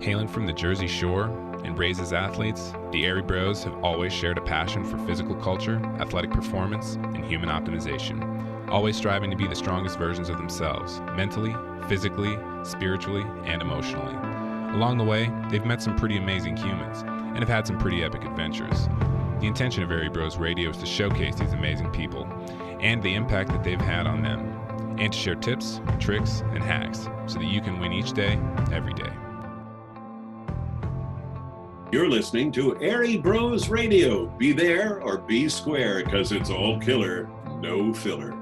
Hailing from the Jersey Shore and raised as athletes, the Airey Bros have always shared a passion for physical culture, athletic performance, and human optimization, always striving to be the strongest versions of themselves, mentally, physically, spiritually, and emotionally. Along the way, they've met some pretty amazing humans and have had some pretty epic adventures. The intention of Airey Bros Radio is to showcase these amazing people and the impact that they've had on them, and to share tips, tricks, and hacks so that you can win each day, every day. You're listening to Airey Bros Radio. Be there or be square, because it's all killer, no filler.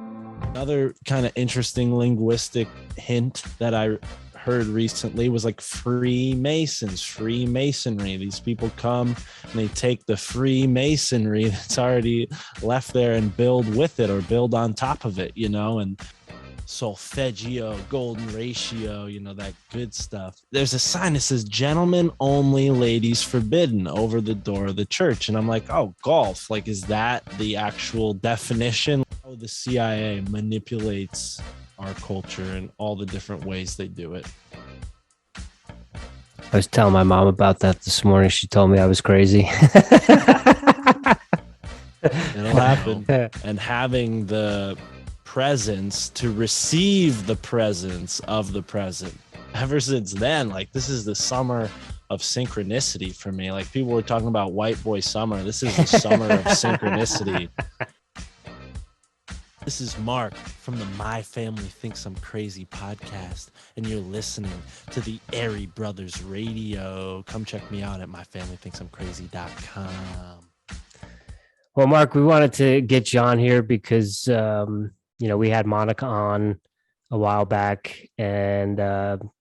Another kind of interesting linguistic hint that I heard recently was like Freemasons, Freemasonry. These people come and they take the Freemasonry that's already left there and build with it or build on top of it, you know, and solfeggio, golden ratio, you know, that good stuff. There's a sign that says gentlemen only, ladies forbidden over the door of the church. And I'm like, oh, golf. Like, is that the actual definition? How the CIA manipulates our culture and all the different ways they do it. I was telling my mom about that this morning. She told me I was crazy. It'll happen. And having the presence to receive the presence of the present. Ever since then, like, this is the summer of synchronicity for me. Like, people were talking about white boy summer. This is the summer of synchronicity. This is Mark from the My Family Thinks I'm Crazy podcast, and you're listening to the Airey Brothers Radio. Come check me out at myfamilythinksimcrazy.com. Well, Mark, we wanted to get you on here because, you know, we had Monica on a while back, and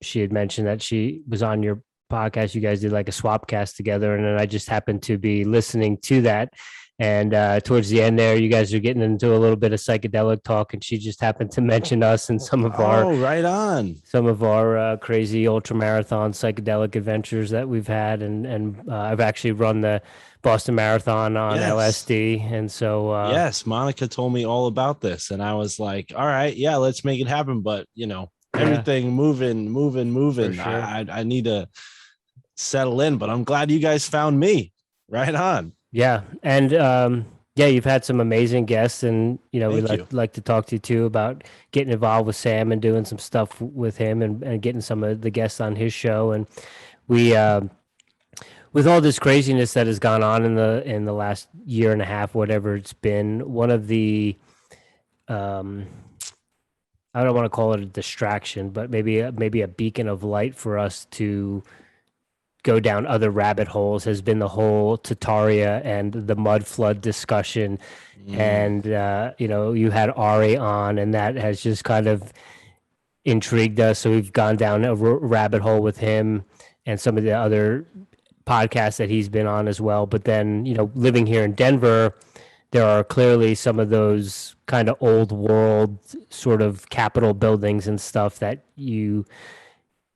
she had mentioned that she was on your podcast. You guys did like a swap cast together, and then I just happened to be listening to that. And towards the end there, you guys are getting into a little bit of psychedelic talk, and she just happened to mention us and some of our crazy ultra marathon psychedelic adventures that we've had. And I've actually run the Boston Marathon on LSD. And so yes, Monica told me all about this, and I was like, all right, yeah, let's make it happen. But you know, everything moving. Sure. I need to settle in, but I'm glad you guys found me. Right on. Yeah. And you've had some amazing guests, and you know, we'd like to talk to you too about getting involved with Sam and doing some stuff with him and getting some of the guests on his show. And we with all this craziness that has gone on in the last year and a half, whatever it's been, one of the I don't want to call it a distraction, but maybe a beacon of light for us to go down other rabbit holes has been the whole Tartaria and the mud flood discussion. And you know, you had Airey on, and that has just kind of intrigued us, so we've gone down a rabbit hole with him and some of the other podcasts that he's been on as well. But then, you know, living here in Denver, there are clearly some of those kind of old world sort of Capitol buildings and stuff that you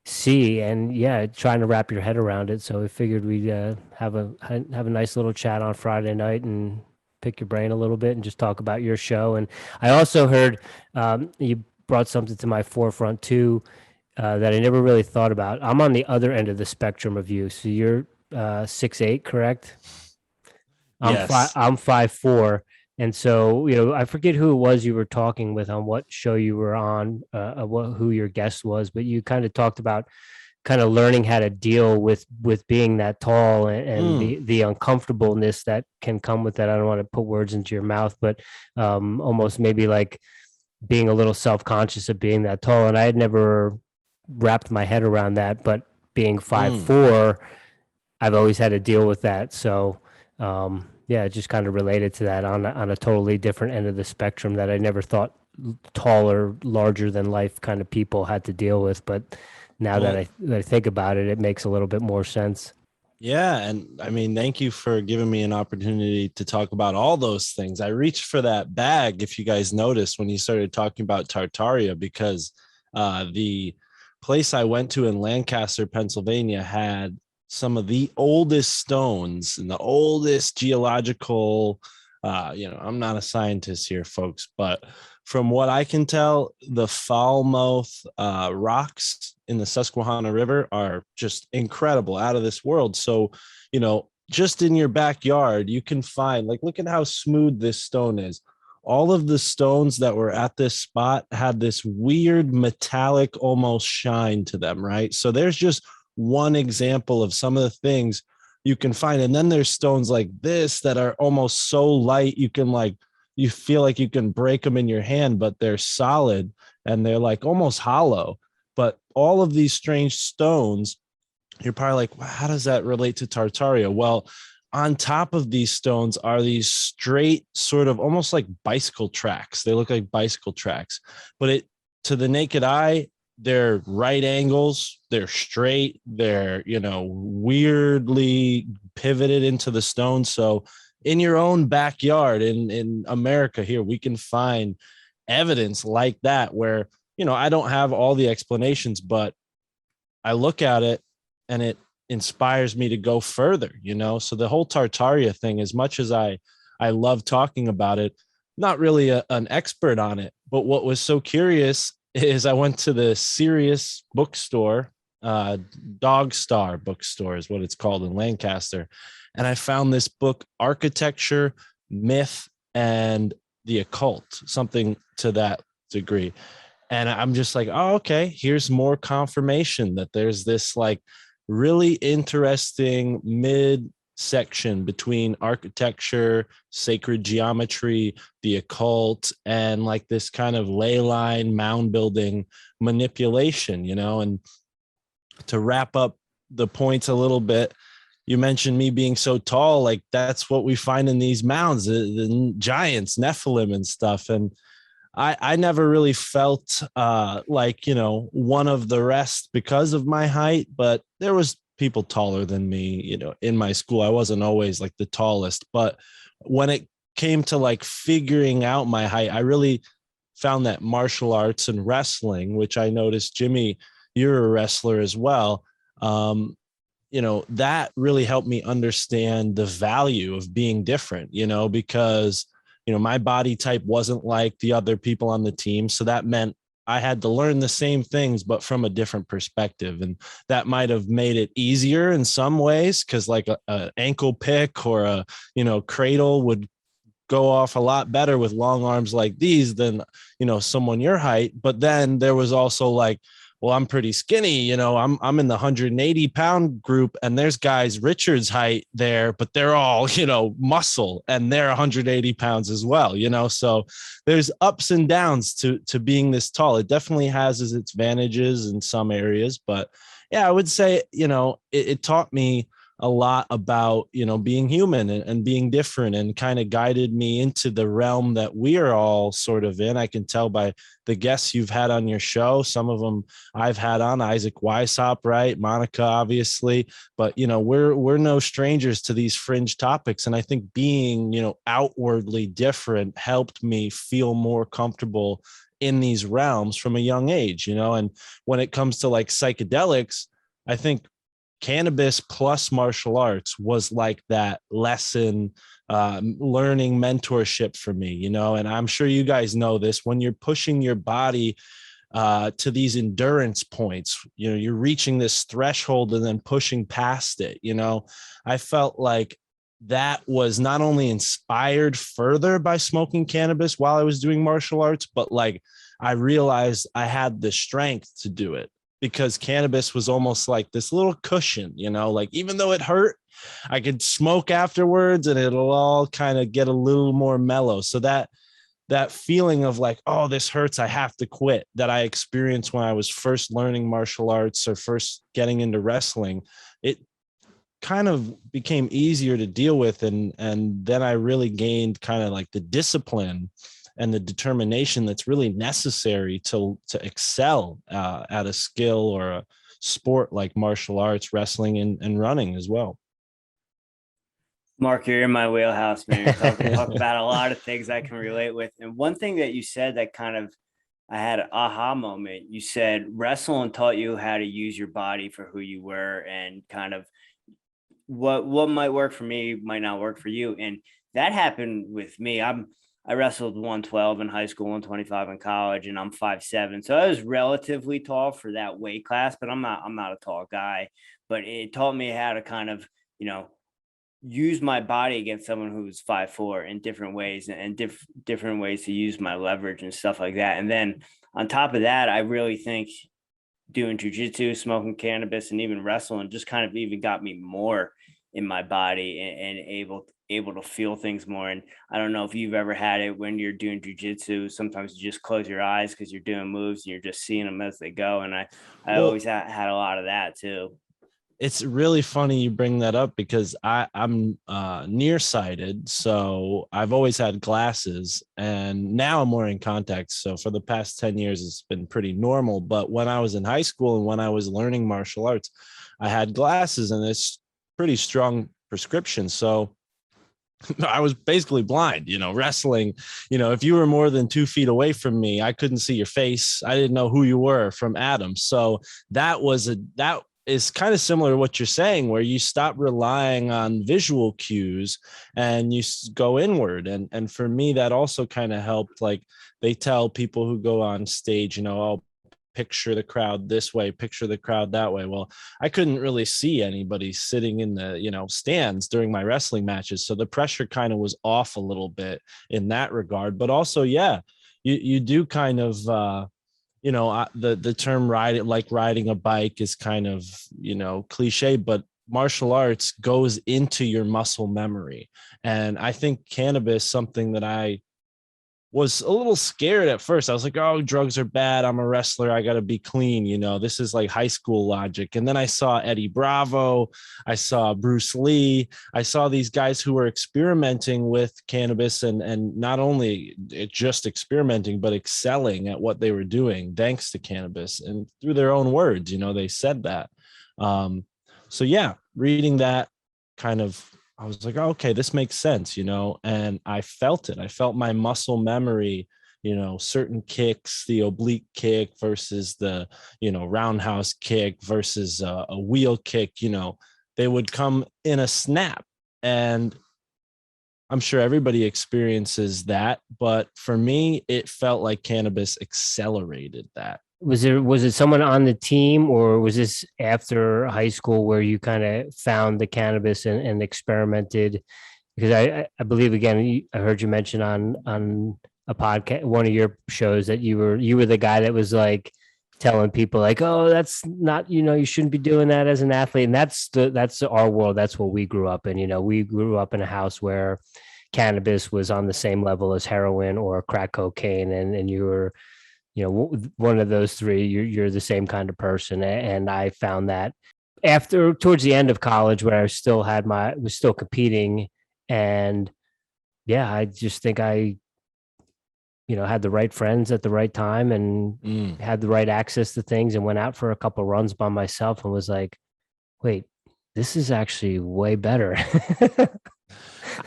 see, and trying to wrap your head around it. So we figured we'd have a nice little chat on Friday night and pick your brain a little bit and just talk about your show. And I also heard you brought something to my forefront too that I never really thought about. I'm on the other end of the spectrum of you. So you're 6'8", correct? Yes. I'm 5'4". And so, you know, I forget who it was you were talking with on what show you were on, who your guest was, but you kind of talked about kind of learning how to deal with being that tall and the uncomfortableness that can come with that. I don't want to put words into your mouth, but almost maybe like being a little self-conscious of being that tall. And I had never wrapped my head around that, but being 5'4", I've always had to deal with that. So, just kind of related to that on a totally different end of the spectrum that I never thought taller, larger than life kind of people had to deal with. But now that I think about it, it makes a little bit more sense. Yeah. And I mean, thank you for giving me an opportunity to talk about all those things. I reached for that bag, if you guys noticed, when you started talking about Tartaria, because the place I went to in Lancaster, Pennsylvania had some of the oldest stones and the oldest geological, I'm not a scientist here, folks, but from what I can tell, the Falmouth rocks in the Susquehanna River are just incredible, out of this world. So, just in your backyard, you can find, like, look at how smooth this stone is. All of the stones that were at this spot had this weird metallic almost shine to them, right? So there's just one example of some of the things you can find. And then there's stones like this that are almost so light you feel like you can break them in your hand, but they're solid and they're like almost hollow. But all of these strange stones, you're probably like, well, how does that relate to Tartaria? Well, on top of these stones are these straight, sort of almost like bicycle tracks. They look like bicycle tracks, but to the naked eye, they're right angles, they're straight, they're, weirdly pivoted into the stone. So in your own backyard in America here, we can find evidence like that where, I don't have all the explanations, but I look at it and it inspires me to go further, So the whole Tartaria thing, as much as I love talking about it, not really an expert on it, but what was so curious is I went to the Sirius bookstore, Dog Star bookstore is what it's called in Lancaster. And I found this book, Architecture, Myth, and the Occult, something to that degree. And I'm just like, oh, okay, here's more confirmation that there's this like really interesting mid section between architecture, sacred geometry, the occult, and like this kind of ley line mound building manipulation, and to wrap up the points a little bit, you mentioned me being so tall, like that's what we find in these mounds, the giants, Nephilim and stuff. And I never really felt like, one of the rest because of my height, but there was people taller than me, in my school. I wasn't always like the tallest, but when it came to like figuring out my height, I really found that martial arts and wrestling, which I noticed, Jimmy, you're a wrestler as well. That really helped me understand the value of being different, because my body type wasn't like the other people on the team. So that meant I had to learn the same things, but from a different perspective. And that might have made it easier in some ways, because like a ankle pick or a, cradle would go off a lot better with long arms like these than, someone your height. But then there was also like, well, I'm pretty skinny, I'm in the 180-pound group, and there's guys Richard's height there, but they're all, muscle, and they're 180 pounds as well, so there's ups and downs to being this tall. It definitely has its advantages in some areas, but yeah, I would say, it taught me a lot about, being human and being different, and kind of guided me into the realm that we are all sort of in. I can tell by the guests you've had on your show. Some of them I've had on, Isaac Weishaupt, right? Monica, obviously, but, we're no strangers to these fringe topics. And I think being, outwardly different helped me feel more comfortable in these realms from a young age, and when it comes to like psychedelics, I think cannabis plus martial arts was like that lesson, learning mentorship for me, and I'm sure you guys know this, when you're pushing your body to these endurance points, you're reaching this threshold and then pushing past it. I felt like that was not only inspired further by smoking cannabis while I was doing martial arts, but like I realized I had the strength to do it, because cannabis was almost like this little cushion, like even though it hurt, I could smoke afterwards and it'll all kind of get a little more mellow. So that feeling of like, oh, this hurts, I have to quit, that I experienced when I was first learning martial arts or first getting into wrestling, it kind of became easier to deal with. And then I really gained kind of like the discipline and the determination that's really necessary to excel at a skill or a sport like martial arts, wrestling, and running as well. Mark, you're in my wheelhouse, man. Talk about a lot of things I can relate with. And one thing that you said that kind of, I had an aha moment. You said wrestling taught you how to use your body for who you were, and kind of what might work for me might not work for you. And that happened with me. I wrestled 112 in high school, 125 in college, and I'm 5'7". So I was relatively tall for that weight class, but I'm not a tall guy. But it taught me how to kind of, use my body against someone who's 5'4" in different ways, and different ways to use my leverage and stuff like that. And then on top of that, I really think doing jujitsu, smoking cannabis, and even wrestling just kind of even got me more in my body, and able to feel things more. And I don't know if you've ever had it when you're doing jujitsu. Sometimes you just close your eyes because you're doing moves and you're just seeing them as they go. And I always had a lot of that too. It's really funny you bring that up because I'm nearsighted, so I've always had glasses, and now I'm wearing contacts. So for the past 10 years, it's been pretty normal. But when I was in high school and when I was learning martial arts, I had glasses, and it's pretty strong prescription. So I was basically blind, wrestling. If you were more than 2 feet away from me, I couldn't see your face. I didn't know who you were from Adam. So that is kind of similar to what you're saying, where you stop relying on visual cues and you go inward. And for me, that also kind of helped. Like they tell people who go on stage, oh, picture the crowd this way, picture the crowd that way. Well, I couldn't really see anybody sitting in the, stands during my wrestling matches. So the pressure kind of was off a little bit in that regard. But also, yeah, you do kind of, the term riding a bike is kind of, cliche, but martial arts goes into your muscle memory. And I think cannabis, something that I was a little scared at first. I was like, oh, drugs are bad. I'm a wrestler. I got to be clean. This is like high school logic. And then I saw Eddie Bravo. I saw Bruce Lee. I saw these guys who were experimenting with cannabis and not only just experimenting, but excelling at what they were doing thanks to cannabis. And through their own words, they said that. So yeah, reading that kind of, I was like, oh, okay, this makes sense, and I felt it. I felt my muscle memory, certain kicks, the oblique kick versus the, roundhouse kick versus a wheel kick, they would come in a snap. And I'm sure everybody experiences that. But for me, it felt like cannabis accelerated that. Was it someone on the team, or was this after high school where you kind of found the cannabis and experimented? Because I believe, again, I heard you mention on a podcast, one of your shows, that you were the guy that was like telling people like, oh, that's not, you shouldn't be doing that as an athlete. And that's our world. That's what we grew up in. We grew up in a house where cannabis was on the same level as heroin or crack cocaine, and you were, one of those three. You're the same kind of person. And I found that towards the end of college, where I was still competing, and yeah, I just think I had the right friends at the right time, and had the right access to things, and went out for a couple runs by myself and was like, wait, this is actually way better.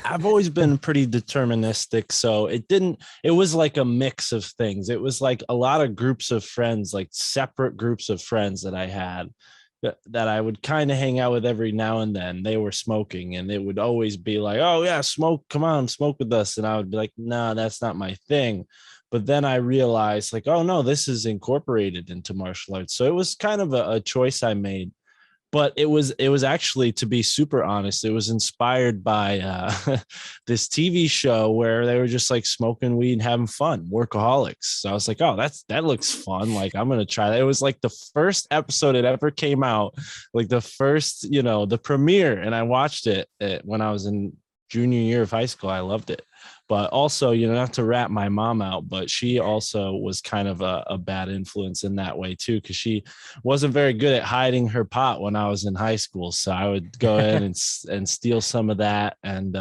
I've always been pretty deterministic. So it was like a mix of things. It was like a lot of groups of friends, like separate groups of friends that I had that I would kind of hang out with every now and then. They were smoking, and it would always be like, oh yeah, smoke, come on, smoke with us. And I would be like, no, that's not my thing. But then I realized like, oh no, this is incorporated into martial arts. So it was kind of a choice I made. But it was actually, to be super honest, it was inspired by this TV show where they were just like smoking weed and having fun, Workaholics. So I was like, oh, that looks fun. Like, I'm going to try that. It was like the first episode it ever came out, like the first, the premiere. And I watched it when I was in junior year of high school. I loved it. But also, not to rat my mom out, but she also was kind of a bad influence in that way too, because she wasn't very good at hiding her pot when I was in high school. So I would go in and steal some of that and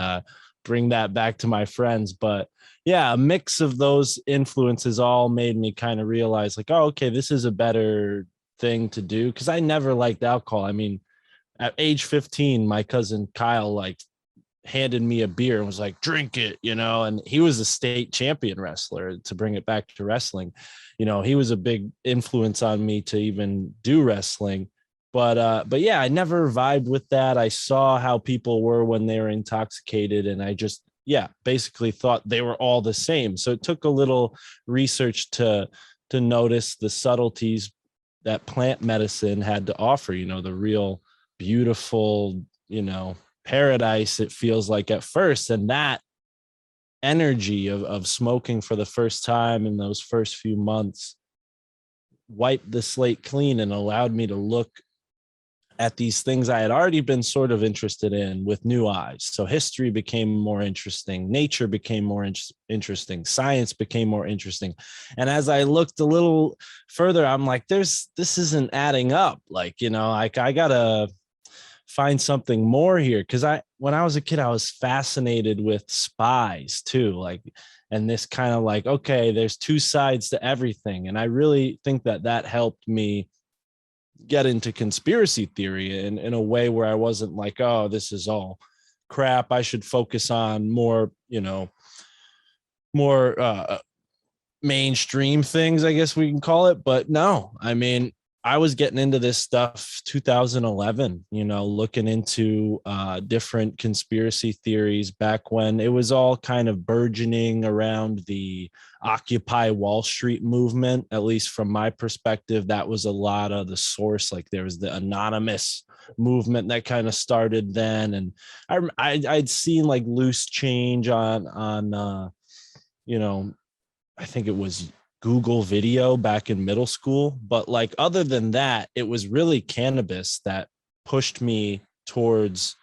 bring that back to my friends. But yeah, a mix of those influences all made me kind of realize like, oh, okay, this is a better thing to do, because I never liked alcohol. I mean, at age 15, my cousin Kyle handed me a beer and was like, drink it, and he was a state champion wrestler, to bring it back to wrestling. He was a big influence on me to even do wrestling. But yeah, I never vibed with that. I saw how people were when they were intoxicated, and I just, basically thought they were all the same. So it took a little research to notice the subtleties that plant medicine had to offer, the real beautiful, paradise it feels like at first. And that energy of smoking for the first time in those first few months wiped the slate clean and allowed me to look at these things I had already been sort of interested in with new eyes. So history became more interesting, nature became more interesting, science became more interesting. And as I looked a little further, I'm like, this isn't adding up. Like, I gotta find something more here. Cause when I was a kid, I was fascinated with spies too. Like, and this kind of like, okay, there's two sides to everything. And I really think that helped me get into conspiracy theory in a way where I wasn't like, oh, this is all crap. I should focus on more, more mainstream things, I guess we can call it. But no, I mean, I was getting into this stuff 2011, looking into different conspiracy theories back when it was all kind of burgeoning around the Occupy Wall Street movement. At least from my perspective, that was a lot of the source. Like there was the anonymous movement that kind of started then. And I'd seen like loose change on I think it was Google Video back in middle school. But like, other than that, it was really cannabis that pushed me towards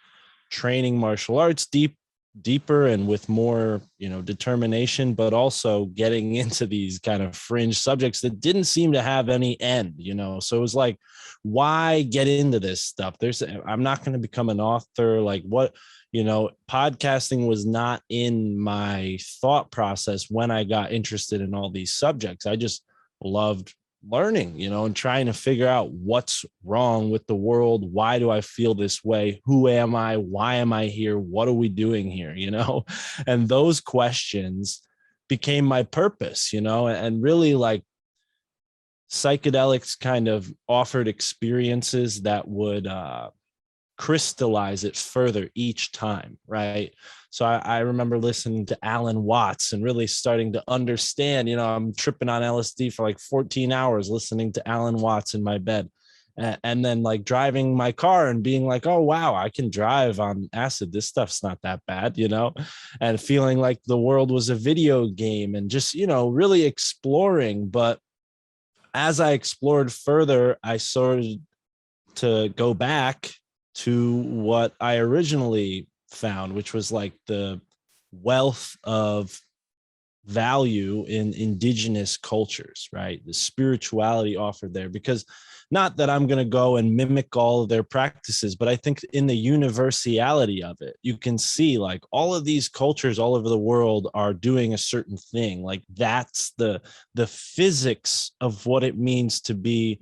training martial arts deeper and with more, determination, but also getting into these kind of fringe subjects that didn't seem to have any end, So it was like, why get into this stuff? I'm not going to become an author. Like what, podcasting was not in my thought process when I got interested in all these subjects. I just loved learning, and trying to figure out what's wrong with the world. Why do I feel this way? Who am I? Why am I here? What are we doing here? And those questions became my purpose, and really like psychedelics kind of offered experiences that would, crystallize it further each time, right? So I remember listening to Alan Watts and really starting to understand, I'm tripping on LSD for like 14 hours listening to Alan Watts in my bed. And then like driving my car and being like, oh, wow, I can drive on acid. This stuff's not that bad, and feeling like the world was a video game and just, really exploring. But as I explored further, I started to go back to what I originally found, which was like the wealth of value in indigenous cultures, right? The spirituality offered there, because not that I'm going to go and mimic all of their practices, but I think in the universality of it, you can see like all of these cultures all over the world are doing a certain thing. Like that's the physics of what it means to be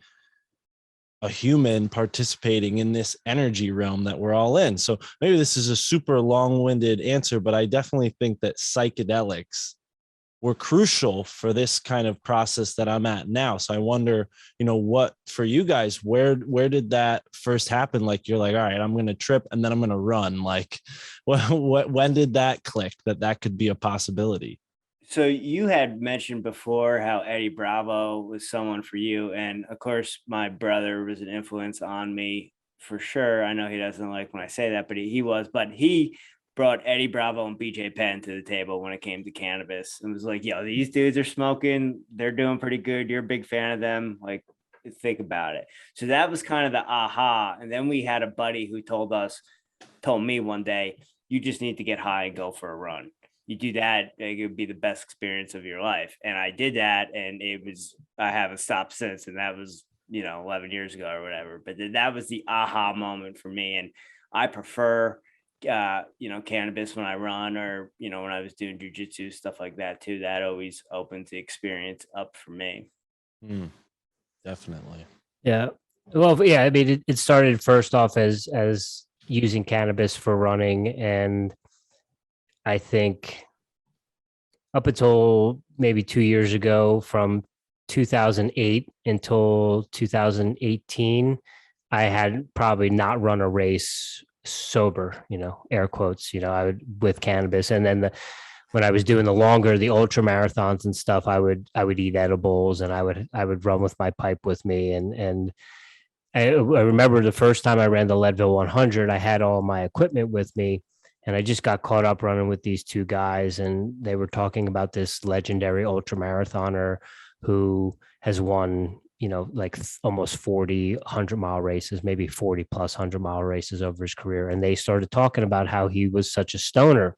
a human participating in this energy realm that we're all in. So maybe this is a super long-winded answer, but I definitely think that psychedelics were crucial for this kind of process that I'm at now. So I wonder, what for you guys, where did that first happen? Like, you're like, all right, I'm going to trip and then I'm going to run. Like, when did that click that could be a possibility? So you had mentioned before how Eddie Bravo was someone for you. And of course, my brother was an influence on me for sure. I know he doesn't like when I say that, but he was. But he brought Eddie Bravo and BJ Penn to the table when it came to cannabis and was like, yo, these dudes are smoking. They're doing pretty good. You're a big fan of them. Like, think about it. So that was kind of the aha. And then we had a buddy who told me one day, you just need to get high and go for a run. You do that, it would be the best experience of your life. And I did that, and I haven't stopped since. And that was, 11 years ago or whatever. But that was the aha moment for me. And I prefer, cannabis when I run or, when I was doing jujitsu, stuff like that too. That always opens the experience up for me. Definitely. Yeah. Well, yeah. I mean, it started first off as using cannabis for running, and I think up until maybe 2 years ago, from 2008 until 2018, I had probably not run a race sober, air quotes, I would with cannabis. And then when I was doing the ultra marathons and stuff, I would eat edibles, and I would run with my pipe with me. And I remember the first time I ran the Leadville 100, I had all my equipment with me, and I just got caught up running with these two guys, and they were talking about this legendary ultra marathoner who has won, like almost 40 100-mile races, maybe 40 plus 100-mile races over his career. And they started talking about how he was such a stoner.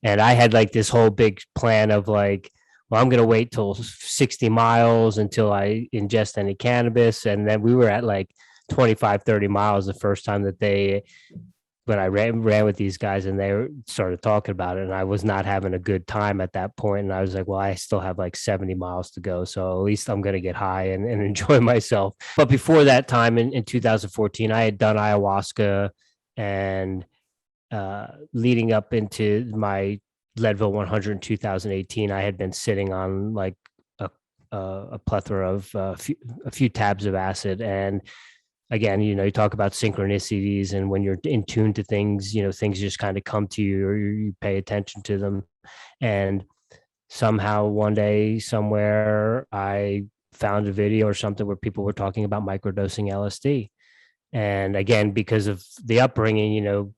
And I had like this whole big plan of like, well, I'm going to wait till 60 miles until I ingest any cannabis. And then we were at like 25, 30 miles the first time when I ran with these guys, and they started talking about it, and I was not having a good time at that point. And I was like, well, I still have like 70 miles to go. So at least I'm going to get high and enjoy myself. But before that time in 2014, I had done ayahuasca, and leading up into my Leadville 100 in 2018, I had been sitting on like a plethora of a few tabs of acid. And again, you talk about synchronicities, and when you're in tune to things, things just kind of come to you, or you pay attention to them. And somehow one day somewhere I found a video or something where people were talking about microdosing LSD. And again, because of the upbringing,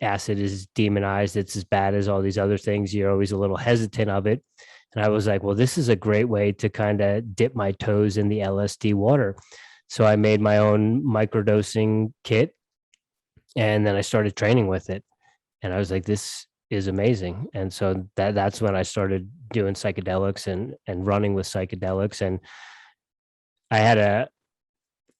acid is demonized. It's as bad as all these other things. You're always a little hesitant of it. And I was like, well, this is a great way to kind of dip my toes in the LSD water. So I made my own microdosing kit, and then I started training with it. And I was like, this is amazing. And so that's when I started doing psychedelics and running with psychedelics. And I had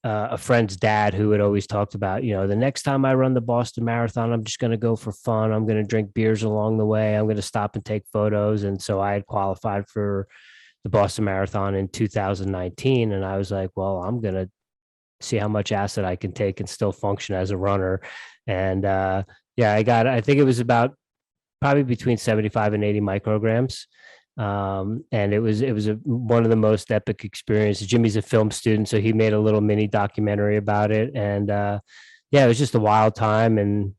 a friend's dad who had always talked about, the next time I run the Boston Marathon, I'm just going to go for fun. I'm going to drink beers along the way. I'm going to stop and take photos. And so I had qualified for the Boston Marathon in 2019. And I was like, well, I'm going to see how much acid I can take and still function as a runner. And I think it was about probably between 75 and 80 micrograms. And it was one of the most epic experiences. Jimmy's a film student, so he made a little mini documentary about it. And it was just a wild time, and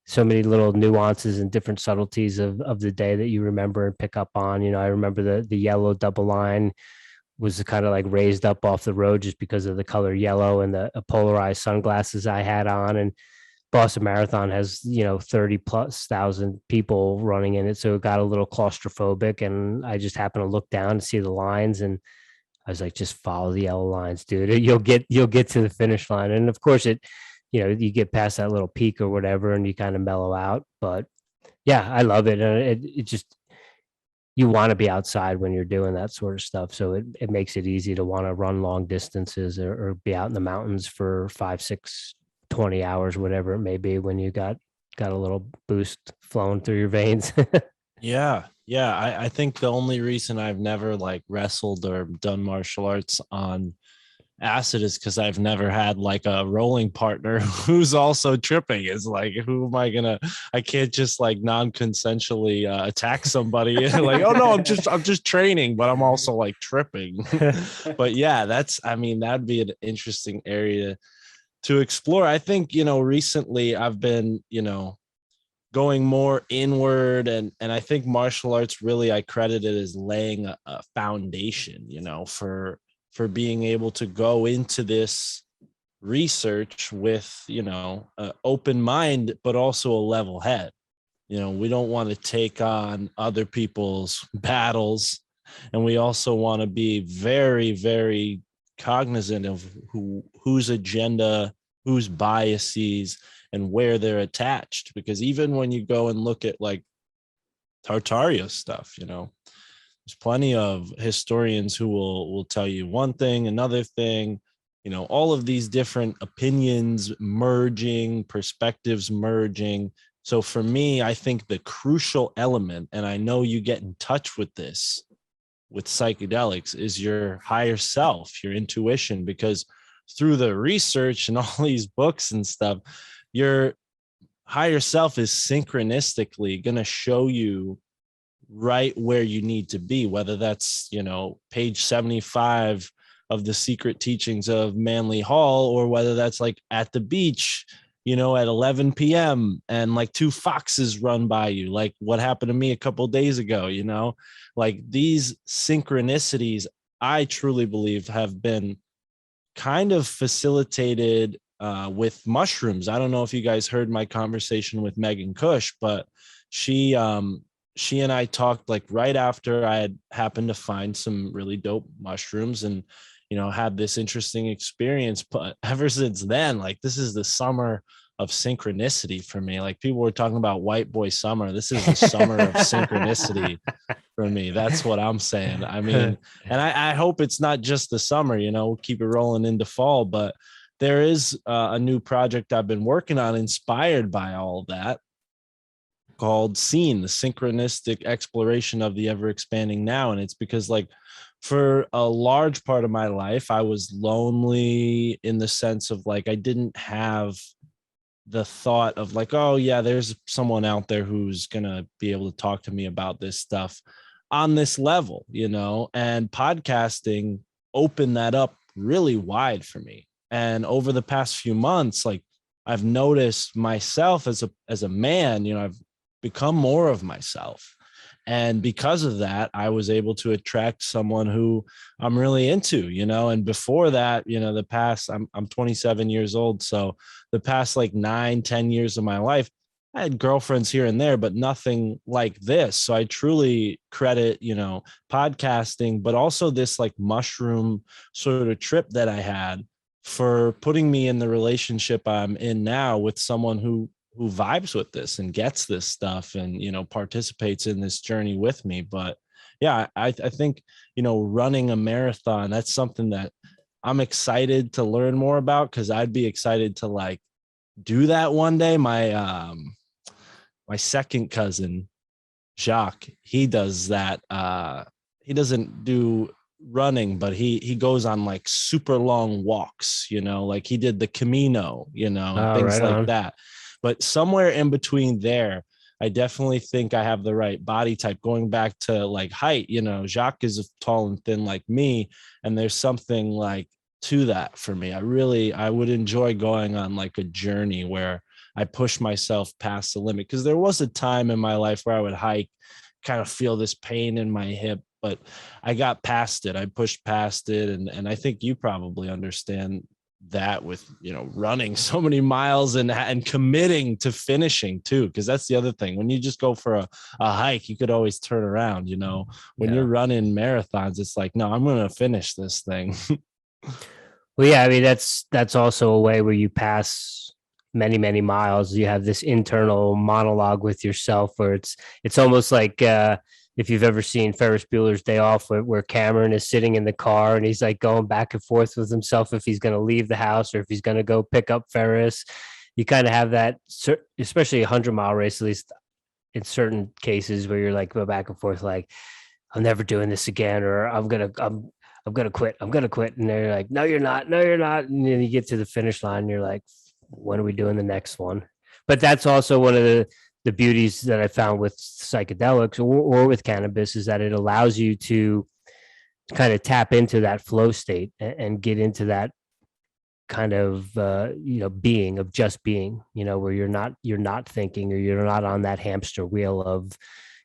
so many little nuances and different subtleties of the day that you remember and pick up on. I remember the yellow double line was kind of like raised up off the road just because of the color yellow, and the polarized sunglasses I had on. And Boston Marathon has 30 plus thousand people running in it, so it got a little claustrophobic. And I just happened to look down and see the lines, and I was like, just follow the yellow lines, dude. You'll get to the finish line. And of course you get past that little peak or whatever, and you kind of mellow out. But yeah, I love it. And it just, you want to be outside when you're doing that sort of stuff. So it makes it easy to want to run long distances or be out in the mountains for 5, 6, 20 hours, whatever it may be, when you got a little boost flowing through your veins. Yeah. I think the only reason I've never like wrestled or done martial arts on acid is because I've never had like a rolling partner who's also tripping. Is like, who am I gonna? I can't just like non-consensually attack somebody. Like, oh no, I'm just training, but I'm also like tripping. But yeah, that'd be an interesting area to explore. I think recently I've been going more inward, and I think martial arts really, I credit it as laying a foundation for being able to go into this research with an open mind, but also a level head. We don't want to take on other people's battles, and we also want to be very, very cognizant of whose agenda, whose biases, and where they're attached. Because even when you go and look at like Tartaria stuff, there's plenty of historians who will tell you one thing, another thing, all of these different opinions merging, perspectives merging. So for me, I think the crucial element, and I know you get in touch with this with psychedelics, is your higher self, your intuition, because through the research and all these books and stuff, your higher self is synchronistically going to show you right where you need to be, whether that's page 75 of the Secret Teachings of Manly Hall, or whether that's like at the beach at 11 p.m. and like two foxes run by you, like what happened to me a couple days ago, like these synchronicities, I truly believe have been kind of facilitated with mushrooms. I don't know if you guys heard my conversation with Megan Cush, but she and I talked like right after I had happened to find some really dope mushrooms and had this interesting experience. But ever since then, like this is the summer of synchronicity for me. Like people were talking about white boy summer. This is the summer of synchronicity for me. That's what I'm saying. I mean, and I hope it's not just the summer, we'll keep it rolling into fall, but there is a new project I've been working on inspired by all of that called Scene, the synchronistic exploration of the ever expanding now. And it's because like for a large part of my life, I was lonely in the sense of like, I didn't have the thought of like, oh yeah, there's someone out there who's going to be able to talk to me about this stuff on this level, and podcasting opened that up really wide for me. And over the past few months, like I've noticed myself as a man, I've become more of myself. And because of that, I was able to attract someone who I'm really into, and before that, the past, I'm 27 years old. So the past like 9-10 years of my life, I had girlfriends here and there, but nothing like this. So I truly credit, podcasting, but also this like mushroom sort of trip that I had for putting me in the relationship I'm in now with someone who vibes with this and gets this stuff and, participates in this journey with me. But yeah, I think, running a marathon, that's something that I'm excited to learn more about, because I'd be excited to like do that one day. My second cousin, Jacques, he does that. He doesn't do running, but he goes on like super long walks, like he did the Camino, and things right like on. that. But somewhere in between there, I definitely think I have the right body type. Going back to like height, Jacques is tall and thin like me, and there's something like to that for me. I would enjoy going on like a journey where I push myself past the limit, because there was a time in my life where I would hike, kind of feel this pain in my hip, but I got past it. I pushed past it. And I think you probably understand that with, running so many miles and committing to finishing too. Cause that's the other thing. When you just go for a hike, you could always turn around, when you're running marathons, it's like, no, I'm going to finish this thing. Well, yeah, I mean, that's also a way where you pass many, many miles. You have this internal monologue with yourself where it's almost like, if you've ever seen Ferris Bueller's Day Off, where Cameron is sitting in the car and he's like going back and forth with himself if he's going to leave the house or if he's going to go pick up Ferris. You kind of have that, especially a 100-mile race, at least in certain cases where you're like go back and forth, like I'm never doing this again, or I'm gonna quit. I'm gonna quit. And they're like, no, you're not. No, you're not. And then you get to the finish line, and you're like, when are we doing the next one? But that's also one of the beauties that I found with psychedelics or with cannabis, is that it allows you to kind of tap into that flow state and get into that kind of being of just being, where you're not thinking, or you're not on that hamster wheel of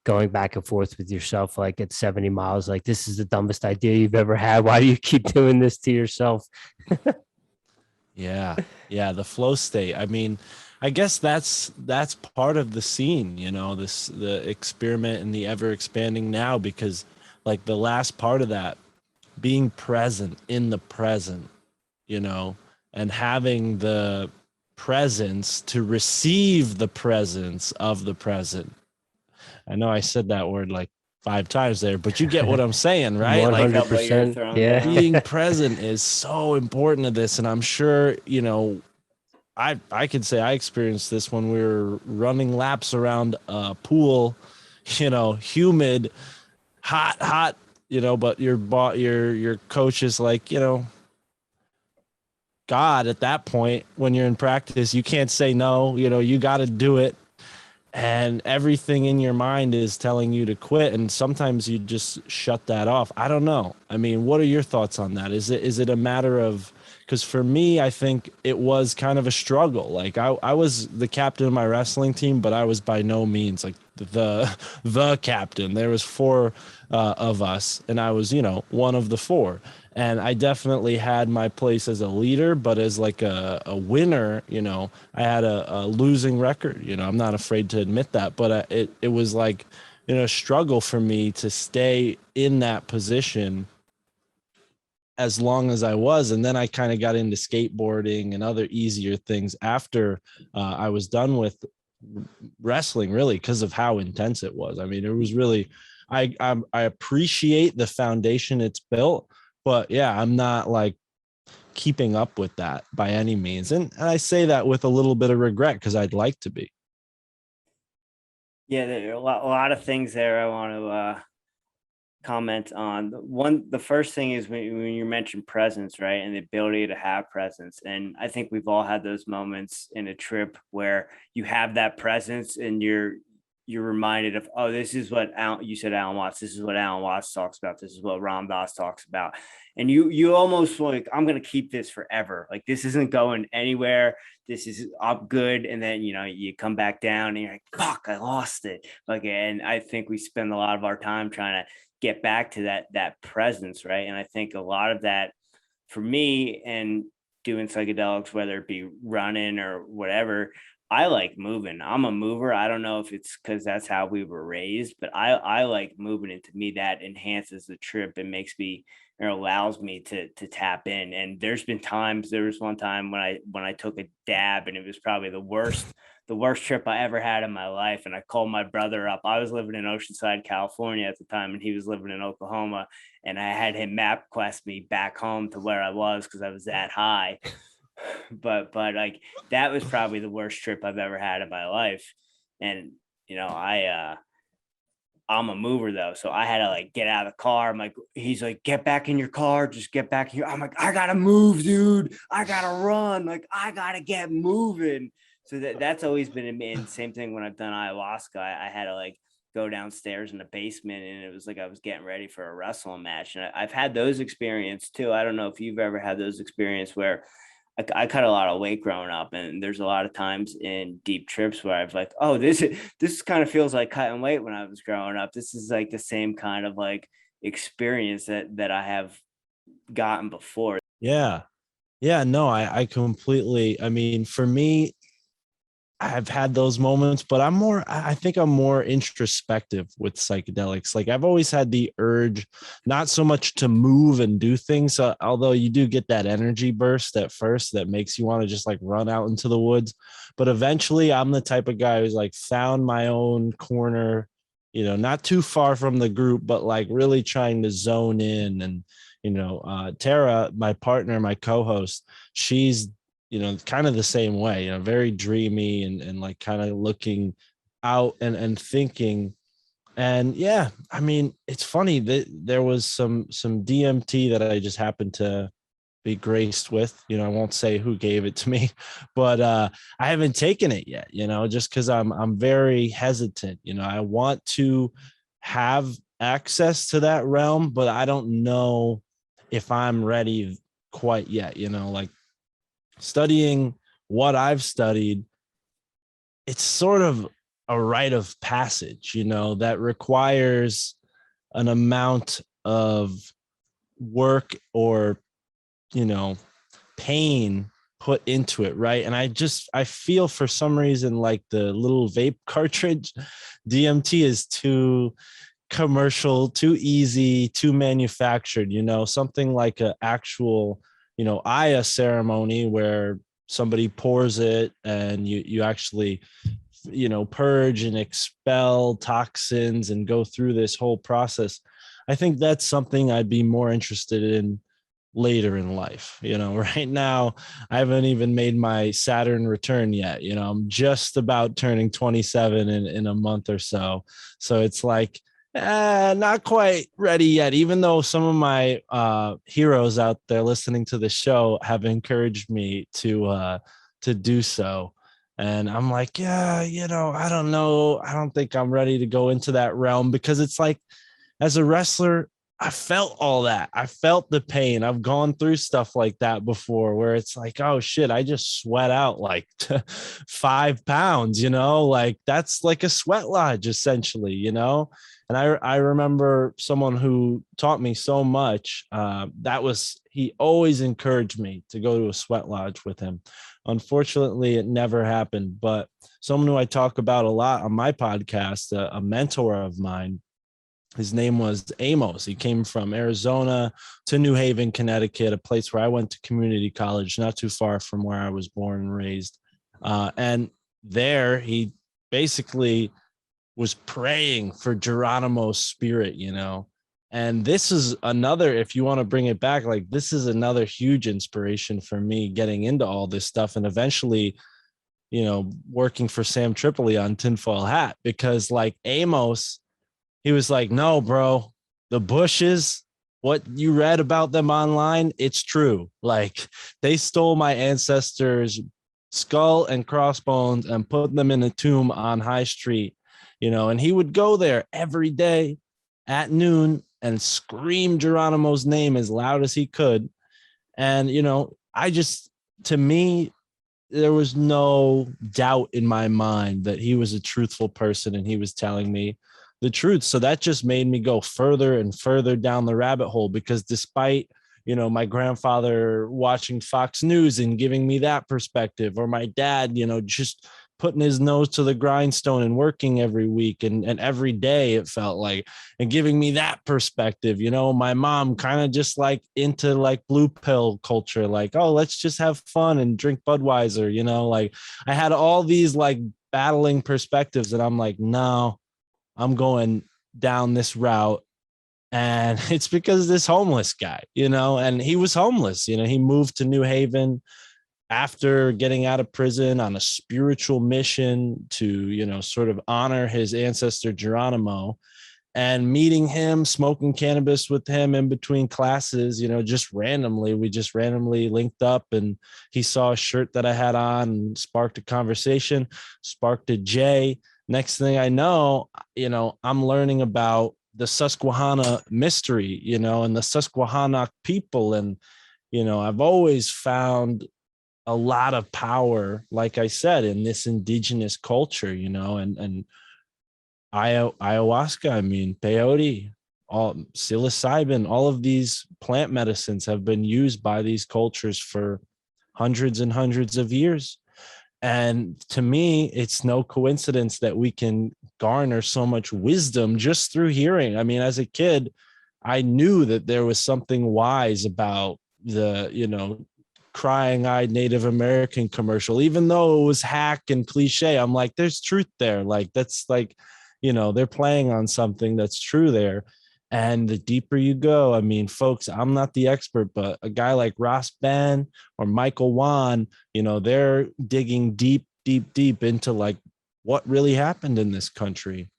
going back and forth with yourself, like at 70 miles, like this is the dumbest idea you've ever had. Why do you keep doing this to yourself? Yeah. The flow state. I mean, I guess that's part of the scene, the experiment and the ever expanding now, because like the last part of that, being present in the present, and having the presence to receive the presence of the present. I know I said that word like 5 times there, but you get what I'm saying, right? 100%. Like, yeah. Being present is so important to this. And I'm sure, I can say I experienced this when we were running laps around a pool, humid, hot, but your coach is like, God, at that point, when you're in practice, you can't say no, you got to do it. And everything in your mind is telling you to quit. And sometimes you just shut that off. I don't know. I mean, what are your thoughts on that? Is it a matter of because for me, I think it was kind of a struggle. Like I was the captain of my wrestling team, but I was by no means like the captain. There was four of us, and I was, one of the four. And I definitely had my place as a leader, but as like a winner, I had a losing record. I'm not afraid to admit that, but it was like, a struggle for me to stay in that position as long as I was. And then I kind of got into skateboarding and other easier things after I was done with wrestling, really, because of how intense it was. I mean, it was really, I appreciate the foundation it's built, but yeah, I'm not like keeping up with that by any means. And I say that with a little bit of regret because I'd like to be. Yeah, there are a lot of things there I want to comment on. The first thing is when you mentioned presence, right? And the ability to have presence. And I think we've all had those moments in a trip where you have that presence and you're reminded of, oh, this is what you said, Alan Watts. This is what Alan Watts talks about. This is what Ram Dass talks about. And you almost like, I'm going to keep this forever. Like, this isn't going anywhere. This is up good. And then, you come back down and you're like, fuck, I lost it. Like, and I think we spend a lot of our time trying to get back to that presence, right? And I think a lot of that for me and doing psychedelics, whether it be running or whatever, I like moving. I'm a mover. I don't know if it's because that's how we were raised, but I like moving. And to me, that enhances the trip and makes me, or allows me to tap in. And there was one time when I took a dab, and it was probably the worst trip I ever had in my life. And I called my brother up. I was living in Oceanside, California at the time, and he was living in Oklahoma. And I had him MapQuest me back home to where I was because I was that high. But like, that was probably the worst trip I've ever had in my life. And I'm a mover though, so I had to like get out of the car. I'm like, he's like, get back in your car, just get back here. I'm like, I gotta move, dude. I gotta run. Like, I gotta get moving. So that's always been in me. And same thing when I've done ayahuasca, I had to like go downstairs in the basement, and it was like I was getting ready for a wrestling match. And I've had those experiences too. I don't know if you've ever had those experiences where I cut a lot of weight growing up, and there's a lot of times in deep trips where I've like, oh, this kind of feels like cutting weight when I was growing up. This is like the same kind of like experience that I have gotten before. Yeah. Yeah, no, I completely, I mean, for me, I've had those moments, but I think I'm more introspective with psychedelics. Like, I've always had the urge, not so much to move and do things, although you do get that energy burst at first that makes you want to just like run out into the woods. But eventually I'm the type of guy who's like found my own corner, not too far from the group, but like really trying to zone in. And, Tara, my partner, my co-host, she's kind of the same way, very dreamy and like kind of looking out and thinking. And yeah, I mean, it's funny that there was some DMT that I just happened to be graced with. I won't say who gave it to me, but I haven't taken it yet, just because I'm very hesitant. I want to have access to that realm, but I don't know if I'm ready quite yet, like studying what I've studied. It's sort of a rite of passage, that requires an amount of work or, pain put into it. Right. And I feel for some reason, like the little vape cartridge, DMT is too commercial, too easy, too manufactured, something like an actual, Aya ceremony where somebody pours it and you actually, purge and expel toxins and go through this whole process. I think that's something I'd be more interested in later in life. Right now I haven't even made my Saturn return yet. I'm just about turning 27 in a month or so. So it's like, not quite ready yet, even though some of my heroes out there listening to the show have encouraged me to do so. And I'm like, yeah, I don't know. I don't think I'm ready to go into that realm, because it's like, as a wrestler, I felt all that. I felt the pain. I've gone through stuff like that before where it's like, oh shit, I just sweat out like 5 pounds, like that's like a sweat lodge essentially, And I remember someone who taught me so much. He always encouraged me to go to a sweat lodge with him. Unfortunately, it never happened, but someone who I talk about a lot on my podcast, a mentor of mine, his name was Amos. He came from Arizona to New Haven, Connecticut, a place where I went to community college, not too far from where I was born and raised. And there he basically was praying for Geronimo's spirit, And this is another, if you want to bring it back, like this is another huge inspiration for me getting into all this stuff and eventually, working for Sam Tripoli on Tinfoil Hat, because like Amos, he was like, no, bro, the Bushes, what you read about them online, it's true. Like they stole my ancestors' skull and crossbones and put them in a tomb on High Street, and he would go there every day at noon and scream Geronimo's name as loud as he could. And, to me, there was no doubt in my mind that he was a truthful person and he was telling me the truth. So that just made me go further and further down the rabbit hole, because despite, my grandfather watching Fox News and giving me that perspective, or my dad, just putting his nose to the grindstone and working every week and every day, it felt like, and giving me that perspective, my mom kind of just like into like blue pill culture, like, oh, let's just have fun and drink Budweiser, like I had all these like battling perspectives, and I'm like, no, I'm going down this route. And it's because this homeless guy, and he was homeless, he moved to New Haven after getting out of prison on a spiritual mission to, sort of honor his ancestor Geronimo, and meeting him, smoking cannabis with him in between classes, we just randomly linked up, and he saw a shirt that I had on and sparked a conversation, sparked a J. Next thing I know, I'm learning about the Susquehanna mystery, and the Susquehannock people. And, I've always found a lot of power, like I said, in this indigenous culture, and ayahuasca, peyote, all psilocybin, all of these plant medicines have been used by these cultures for hundreds and hundreds of years. And to me, it's no coincidence that we can garner so much wisdom just through hearing. I mean, as a kid, I knew that there was something wise about the, crying-eyed Native American commercial, even though it was hack and cliche. I'm like, there's truth there. Like, that's like, they're playing on something that's true there. And the deeper you go, I mean, folks, I'm not the expert, but a guy like Ross Ben or Michael Wan, they're digging deep, deep, deep into like what really happened in this country.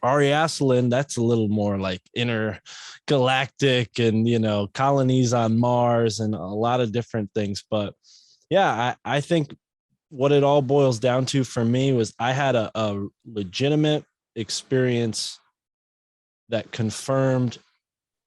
Ari Aslin, that's a little more like intergalactic and, colonies on Mars and a lot of different things. But yeah, I think what it all boils down to for me was I had a legitimate experience that confirmed,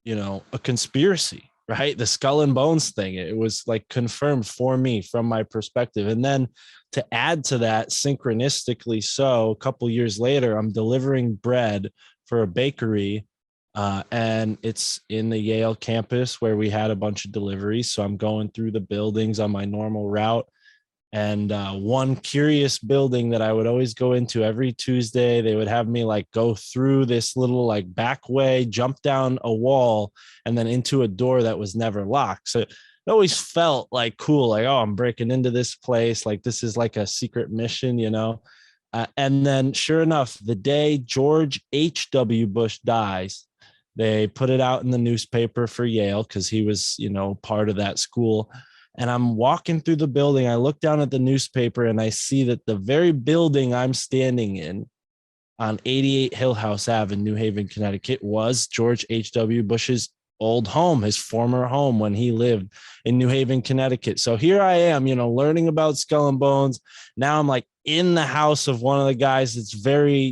a conspiracy, right? The skull and bones thing. It was like confirmed for me from my perspective. And then to add to that, synchronistically so, a couple years later, I'm delivering bread for a bakery. And it's in the Yale campus where we had a bunch of deliveries. So I'm going through the buildings on my normal route. And one curious building that I would always go into every Tuesday, they would have me like go through this little like back way, jump down a wall, and then into a door that was never locked. So it always felt like cool, like, oh, I'm breaking into this place. Like this is like a secret mission, and then sure enough, the day George H.W. Bush dies, they put it out in the newspaper for Yale because he was, part of that school. And I'm walking through the building. I look down at the newspaper and I see that the very building I'm standing in on 88 Hillhouse Ave in New Haven, Connecticut was George H.W. Bush's old home, his former home when he lived in New Haven, Connecticut. So here I am, learning about Skull and Bones. Now I'm like in the house of one of the guys that's very,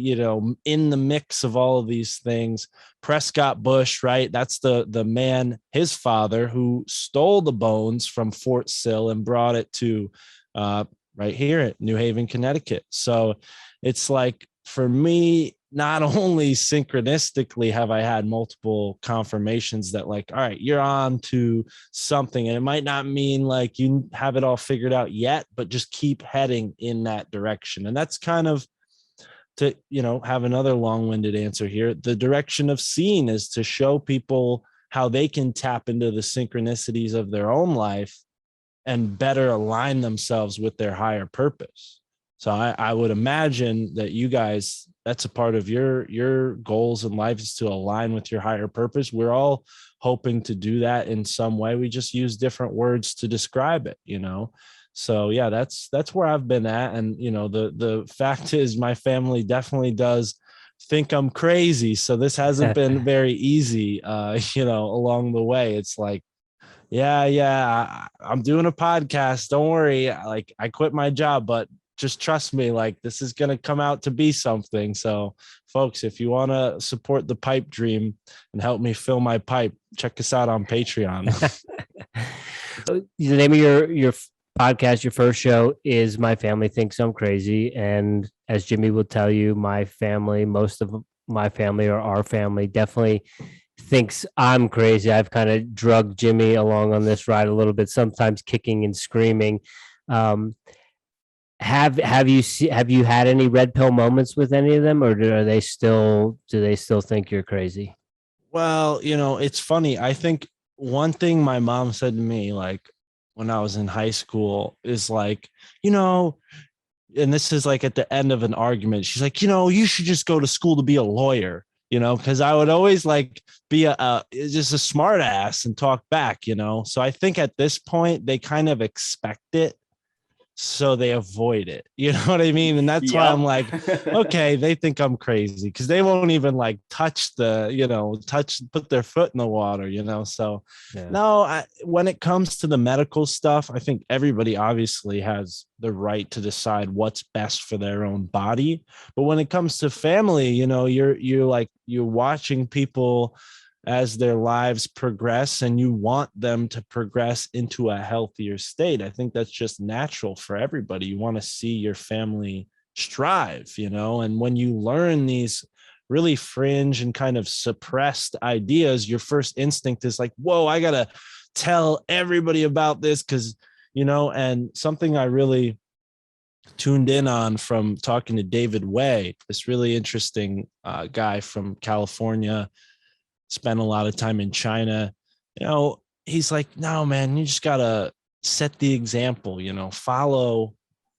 in the mix of all of these things. Prescott Bush, right? That's the man, his father, who stole the bones from Fort Sill and brought it to right here at New Haven, Connecticut. So it's like, for me, not only synchronistically have I had multiple confirmations that like, all right, you're on to something. And it might not mean like you have it all figured out yet, but just keep heading in that direction. And that's kind of, to, have another long-winded answer here. The direction of seeing is to show people how they can tap into the synchronicities of their own life and better align themselves with their higher purpose. So I would imagine that you guys, that's a part of your goals in life, is to align with your higher purpose. We're all hoping to do that in some way. We just use different words to describe it, So yeah, that's where I've been at. And, the fact is my family definitely does think I'm crazy. So this hasn't been very easy, along the way. It's like, I'm doing a podcast. Don't worry. Like, I quit my job, but just trust me, like, this is going to come out to be something. So folks, if you want to support the pipe dream and help me fill my pipe, check us out on Patreon. The name of your podcast, your first show, is My Family Thinks I'm Crazy. And as Jimmy will tell you, my family, most of my family, or our family, definitely thinks I'm crazy. I've kind of drugged Jimmy along on this ride a little bit, sometimes kicking and screaming. Have you had any red pill moments with any of them, or do they still think you're crazy? Well, it's funny. I think one thing my mom said to me, like when I was in high school, is like, and this is like at the end of an argument, she's like, you should just go to school to be a lawyer, because I would always like be just a smart ass and talk back, So I think at this point they kind of expect it, so they avoid it. You know what I mean? And that's why I'm like, okay, they think I'm crazy because they won't even like touch put their foot in the water, So yeah. No, when it comes to the medical stuff, I think everybody obviously has the right to decide what's best for their own body. But when it comes to family, you're watching people as their lives progress, and you want them to progress into a healthier state. I think that's just natural for everybody. You want to see your family strive, and when you learn these really fringe and kind of suppressed ideas, your first instinct is like, whoa, I got to tell everybody about this. Cause, and something I really tuned in on from talking to David Way, this really interesting guy from California, spent a lot of time in China, he's like, no, man, you just got to set the example,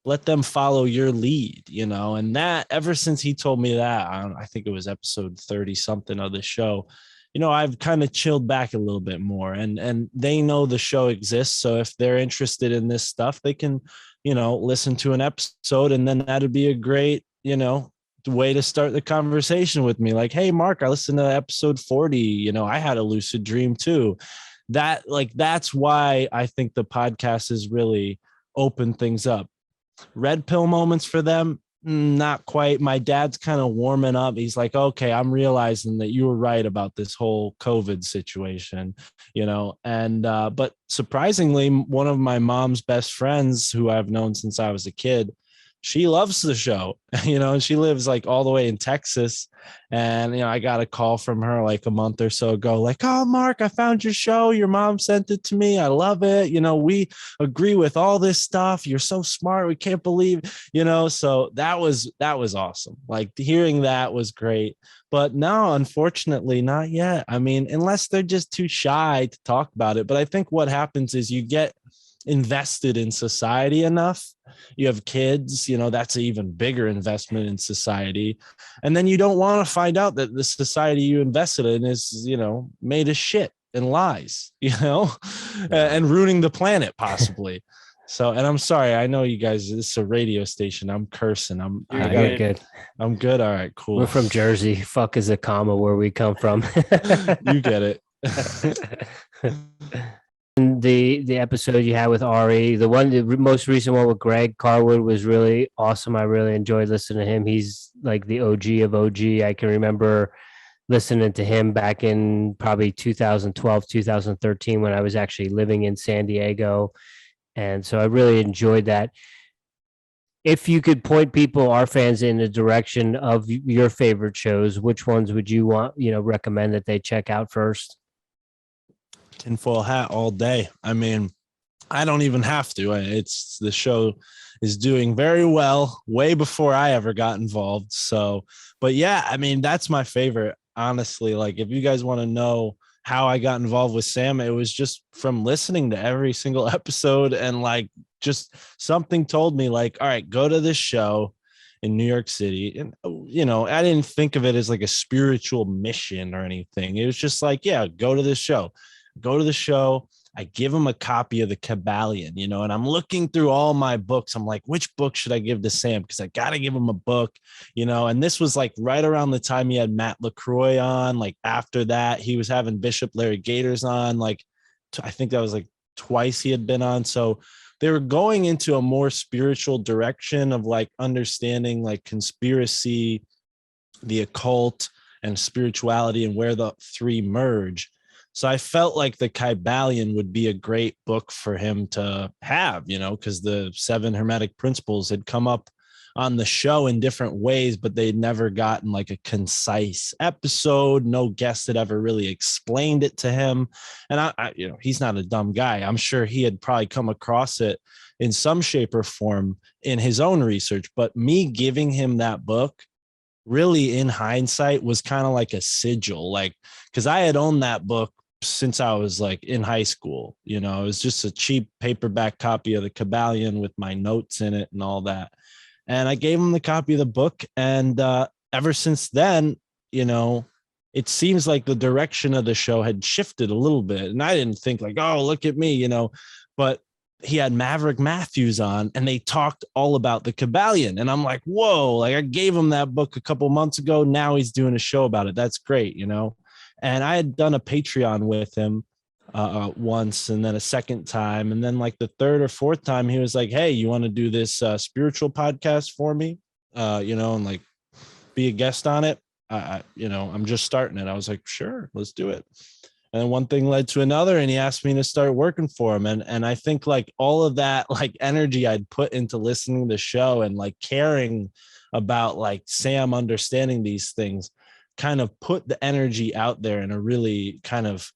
let them follow your lead, and that ever since he told me that, I think it was episode 30 something of the show, I've kind of chilled back a little bit more, and they know the show exists. So if they're interested in this stuff, they can, listen to an episode, and then that'd be a great, way to start the conversation with me. Like, hey, Mark, I listened to episode 40. I had a lucid dream too. That's why I think the podcast has really opened things up. Red pill moments for them, not quite. My dad's kind of warming up. He's like, okay, I'm realizing that you were right about this whole COVID situation, and but surprisingly, one of my mom's best friends, who I've known since I was a kid, she loves the show, and she lives like all the way in Texas. And, I got a call from her like a month or so ago, like, oh, Mark, I found your show. Your mom sent it to me. I love it. We agree with all this stuff. You're so smart. We can't believe, so that was awesome. Like, hearing that was great. But no, unfortunately, not yet. I mean, unless they're just too shy to talk about it. But I think what happens is you get invested in society enough, you have kids, that's an even bigger investment in society, and then you don't want to find out that the society you invested in is made of shit and lies, and ruining the planet possibly. So, and I'm sorry, I know you guys, this is a radio station, I'm cursing, You're good. I'm good. All right, cool. We're from Jersey. Fuck is a comma where we come from. You get it. And the episode you had with Ari, the most recent one with Greg Carwood was really awesome. I really enjoyed listening to him. He's like the OG of OG. I can remember listening to him back in probably 2012, 2013 when I was actually living in San Diego. And so I really enjoyed that. If you could point people, our fans, in the direction of your favorite shows, which ones would you recommend that they check out first? Tinfoil Hat all day. I mean, I don't even have to. The show is doing very well way before I ever got involved. So, but yeah, I mean, that's my favorite, honestly. Like, if you guys want to know how I got involved with Sam, it was just from listening to every single episode, and like, just something told me like, all right, go to this show in New York City. And, I didn't think of it as like a spiritual mission or anything. It was just like, yeah, go to this show. I give him a copy of the Kabbalion, and I'm looking through all my books. I'm like, which book should I give to Sam? Because I got to give him a book, and this was like right around the time he had Matt LaCroix on. Like after that, he was having Bishop Larry Gators on. Like, I think that was like twice he had been on. So they were going into a more spiritual direction of like understanding like conspiracy, the occult, and spirituality, and where the three merge. So I felt like the Kabbalion would be a great book for him to have, because the 7 Hermetic Principles had come up on the show in different ways, but they'd never gotten like a concise episode. No guest had ever really explained it to him. And I he's not a dumb guy. I'm sure he had probably come across it in some shape or form in his own research, but me giving him that book really in hindsight was kind of like a sigil, like, because I had owned that book since I was like in high school. It was just a cheap paperback copy of the Kabbalion with my notes in it and all that. And I gave him the copy of the book. And ever since then, it seems like the direction of the show had shifted a little bit. And I didn't think like, oh, look at me, but he had Maverick Matthews on and they talked all about the Kabbalion. And I'm like, whoa, like I gave him that book a couple months ago. Now he's doing a show about it. That's great, And I had done a Patreon with him once, and then a second time. And then like the third or fourth time, he was like, hey, you want to do this spiritual podcast for me? And like be a guest on it. I'm just starting it. I was like, sure, let's do it. And then one thing led to another, and he asked me to start working for him. And I think like all of that like energy I'd put into listening to the show and like caring about like Sam understanding these things kind of put the energy out there in a really kind of,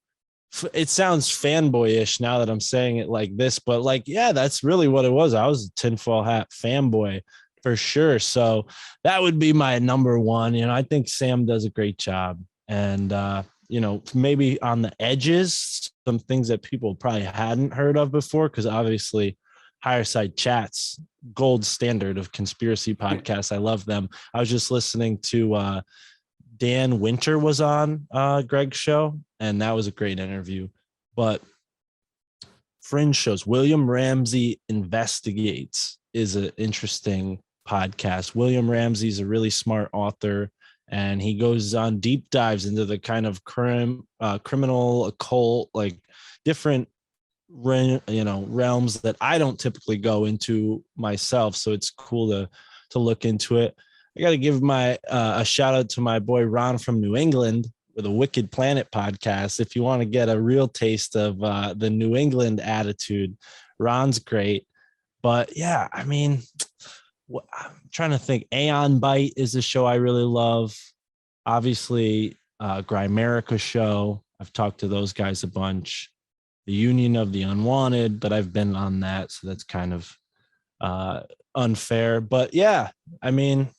it sounds fanboyish now that I'm saying it like this, but like, yeah, that's really what it was. I was a tinfoil hat fanboy for sure. So that would be my number one. I think Sam does a great job. And, maybe on the edges, some things that people probably hadn't heard of before, because obviously Higher Side Chats, gold standard of conspiracy podcasts. I love them. I was just listening to Dan Winter was on Greg's show, and that was a great interview. But fringe shows, William Ramsey Investigates is an interesting podcast. William Ramsey's a really smart author, and he goes on deep dives into the kind of criminal, occult, like different realms that I don't typically go into myself. So it's cool to look into it. I got to give a shout out to my boy Ron from New England with a Wicked Planet podcast. If you want to get a real taste of the New England attitude, Ron's great. But yeah, I mean, I'm trying to think. Aeon Bite is a show I really love. Obviously, Grimerica show. I've talked to those guys a bunch. The Union of the Unwanted, but I've been on that, so that's kind of unfair. But yeah, I mean,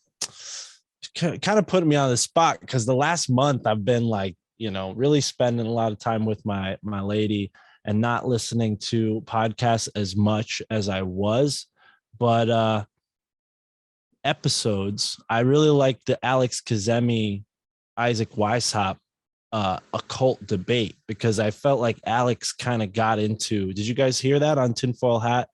kind of putting me on the spot because the last month I've been like, really spending a lot of time with my lady and not listening to podcasts as much as I was. But episodes, I really like the Alex Kazemi, Isaac Weishaupt occult debate, because I felt like Alex kind of got into, did you guys hear that on Tinfoil Hat?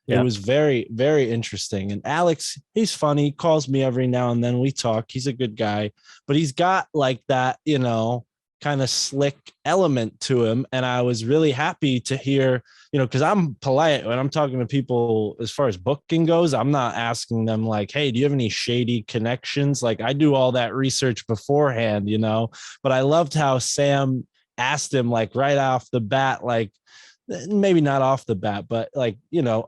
Yeah. It was very, very interesting. And Alex, he's funny. He calls me every now and then. We talk. He's a good guy, but he's got like that, kind of slick element to him. And I was really happy to hear, because I'm polite when I'm talking to people as far as booking goes. I'm not asking them like, hey, do you have any shady connections? Like, I do all that research beforehand, but I loved how Sam asked him like right off the bat, like maybe not off the bat, but like,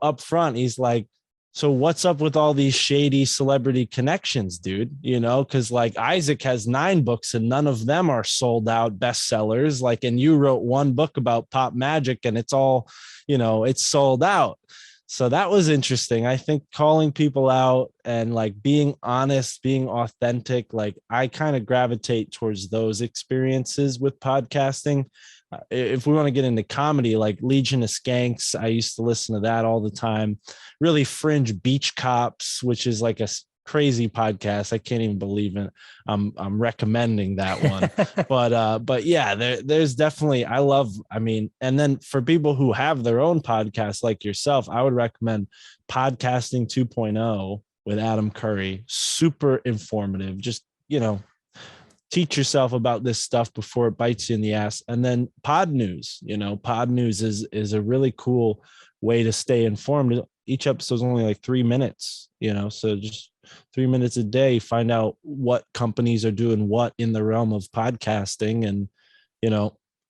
up front, he's like, so what's up with all these shady celebrity connections, dude? Because like Isaac has 9 books and none of them are sold out bestsellers. Like, and you wrote one book about pop magic and it's all, it's sold out. So that was interesting. I think calling people out and like being honest, being authentic, like I kind of gravitate towards those experiences with podcasting. If we want to get into comedy, like Legion of Skanks, I used to listen to that all the time. Really fringe Beach Cops, which is like a crazy podcast. I can't even believe it. I'm recommending that one. but yeah, there's definitely, and then for people who have their own podcasts like yourself, I would recommend Podcasting 2.0 with Adam Curry. Super informative. Just, teach yourself about this stuff before it bites you in the ass. And then Pod News, Pod News is a really cool way to stay informed. Each episode is only like 3 minutes, so just 3 minutes a day, find out what companies are doing what in the realm of podcasting. And,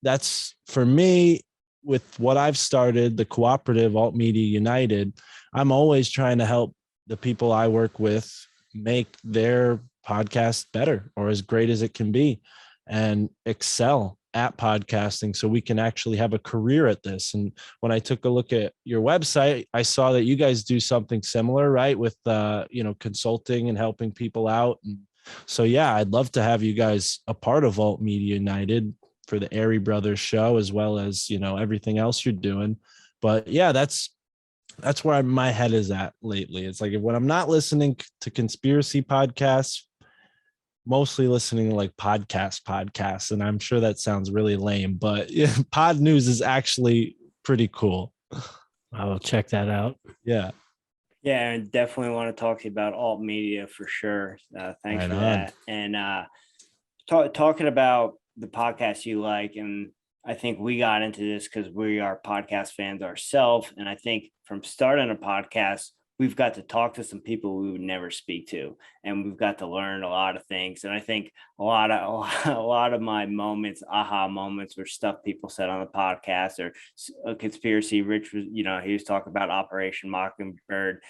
that's for me with what I've started, the cooperative Alt Media United. I'm always trying to help the people I work with make their podcast better or as great as it can be and excel at podcasting so we can actually have a career at this. And when I took a look at your website, I saw that you guys do something similar, right? With, consulting and helping people out. And so, yeah, I'd love to have you guys a part of Alt Media United for the Airey Brothers show, as well as, everything else you're doing. But yeah, that's where my head is at lately. It's like when I'm not listening to conspiracy podcasts, mostly listening to like podcasts. And I'm sure that sounds really lame, but yeah, Pod News is actually pretty cool. I'll check that out. Yeah. Yeah, and definitely want to talk to you about alt media for sure. Thanks for that. And talking about the podcast you like, and I think we got into this because we are podcast fans ourselves. And I think from starting a podcast, we've got to talk to some people we would never speak to, and we've got to learn a lot of things. And I think a lot of my moments, aha moments, were stuff people said on the podcast, or a conspiracy. Rich was, he was talking about Operation Mockingbird,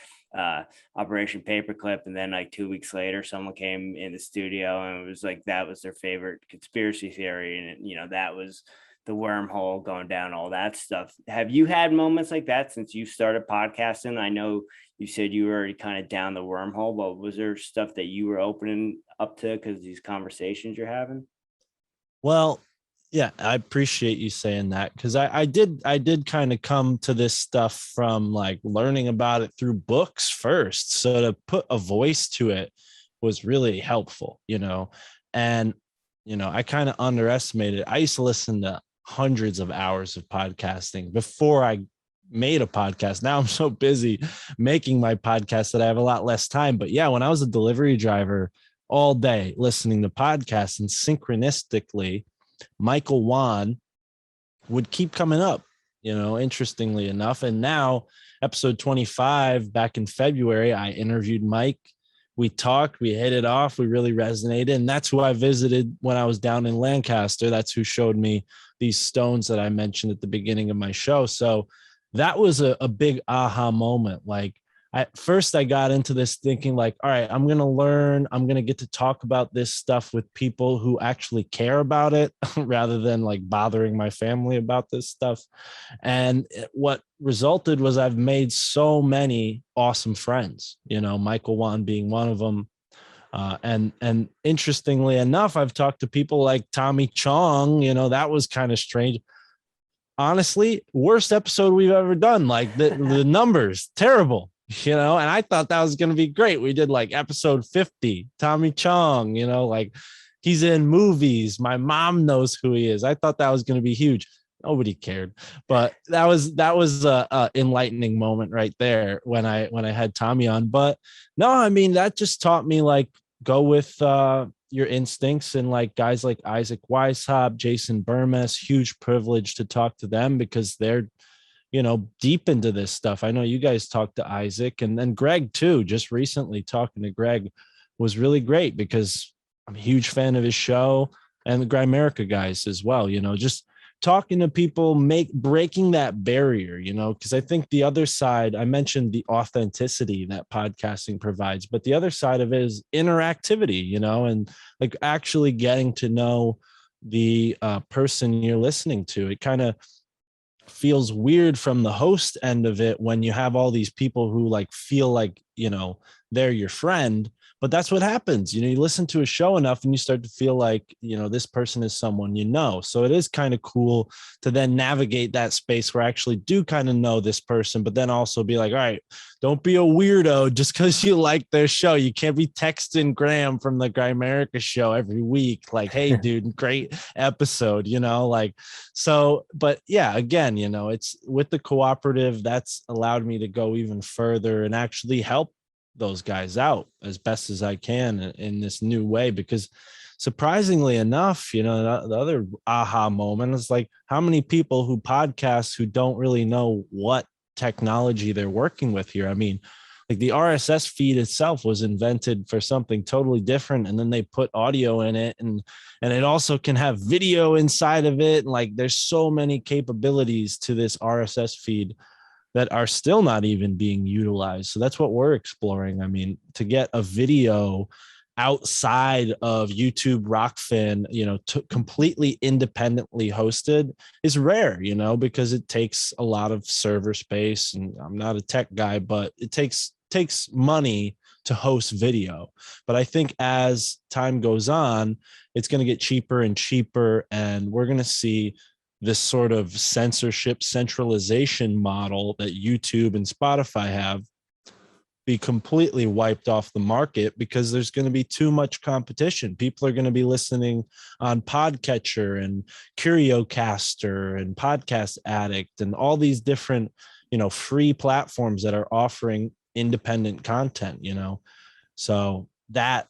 Operation Paperclip, and then like 2 weeks later, someone came in the studio and it was like that was their favorite conspiracy theory, and that was the wormhole going down, all that stuff. Have you had moments like that since you started podcasting? I know you said you were already kind of down the wormhole, but was there stuff that you were opening up to because these conversations you're having? Well, yeah, I appreciate you saying that, because I did kind of come to this stuff from like learning about it through books first. So to put a voice to it was really helpful, and, I kind of underestimated. I used to listen to hundreds of hours of podcasting before I made a podcast. Now I'm so busy making my podcast that I have a lot less time. But yeah, when I was a delivery driver all day listening to podcasts, and synchronistically, Michael Wan would keep coming up, interestingly enough. And now episode 25 back in February, I interviewed Mike. We talked, we hit it off, we really resonated. And that's who I visited when I was down in Lancaster. That's who showed me these stones that I mentioned at the beginning of my show. So that was a big aha moment. Like at first I got into this thinking like, all right, I'm going to learn, I'm going to get to talk about this stuff with people who actually care about it rather than like bothering my family about this stuff. And what resulted was I've made so many awesome friends, Michael Wan being one of them. And interestingly enough, I've talked to people like Tommy Chong, that was kind of strange. Honestly, worst episode we've ever done. Like the numbers, terrible, and I thought that was going to be great. We did like episode 50, Tommy Chong, like he's in movies. My mom knows who he is. I thought that was going to be huge. Nobody cared, but that was a enlightening moment right there when I had Tommy on. But no, I mean, that just taught me like go with, your instincts, and like guys like Isaac Weishaupt, Jason Burmess, huge privilege to talk to them because they're, deep into this stuff. I know you guys talked to Isaac, and then Greg too. Just recently talking to Greg was really great because I'm a huge fan of his show, and the Grimerica guys as well. Just talking to people, breaking that barrier, because I think the other side, I mentioned the authenticity that podcasting provides, but the other side of it is interactivity, and like actually getting to know the person you're listening to. It kind of feels weird from the host end of it when you have all these people who like feel like, they're your friend. But that's what happens. You listen to a show enough and you start to feel like, this person is someone So it is kind of cool to then navigate that space where I actually do kind of know this person, but then also be like, all right, don't be a weirdo just because you like their show. You can't be texting Graham from the Grimerica show every week. Like, hey, dude, great episode, so, but yeah, again, it's with the cooperative that's allowed me to go even further and actually help those guys out as best as I can in this new way, because surprisingly enough, the other aha moment is like how many people who podcast who don't really know what technology they're working with here. I mean, like the RSS feed itself was invented for something totally different, and then they put audio in it, and it also can have video inside of it. And like there's so many capabilities to this RSS feed that are still not even being utilized. So that's what we're exploring. I mean, to get a video outside of YouTube Rockfin, completely independently hosted is rare, because it takes a lot of server space. And I'm not a tech guy, but it takes money to host video. But I think as time goes on, it's going to get cheaper and cheaper, and we're going to see this sort of censorship centralization model that YouTube and Spotify have be completely wiped off the market, because there's going to be too much competition. People are going to be listening on Podcatcher and Curiocaster and Podcast Addict and all these different, free platforms that are offering independent content, So that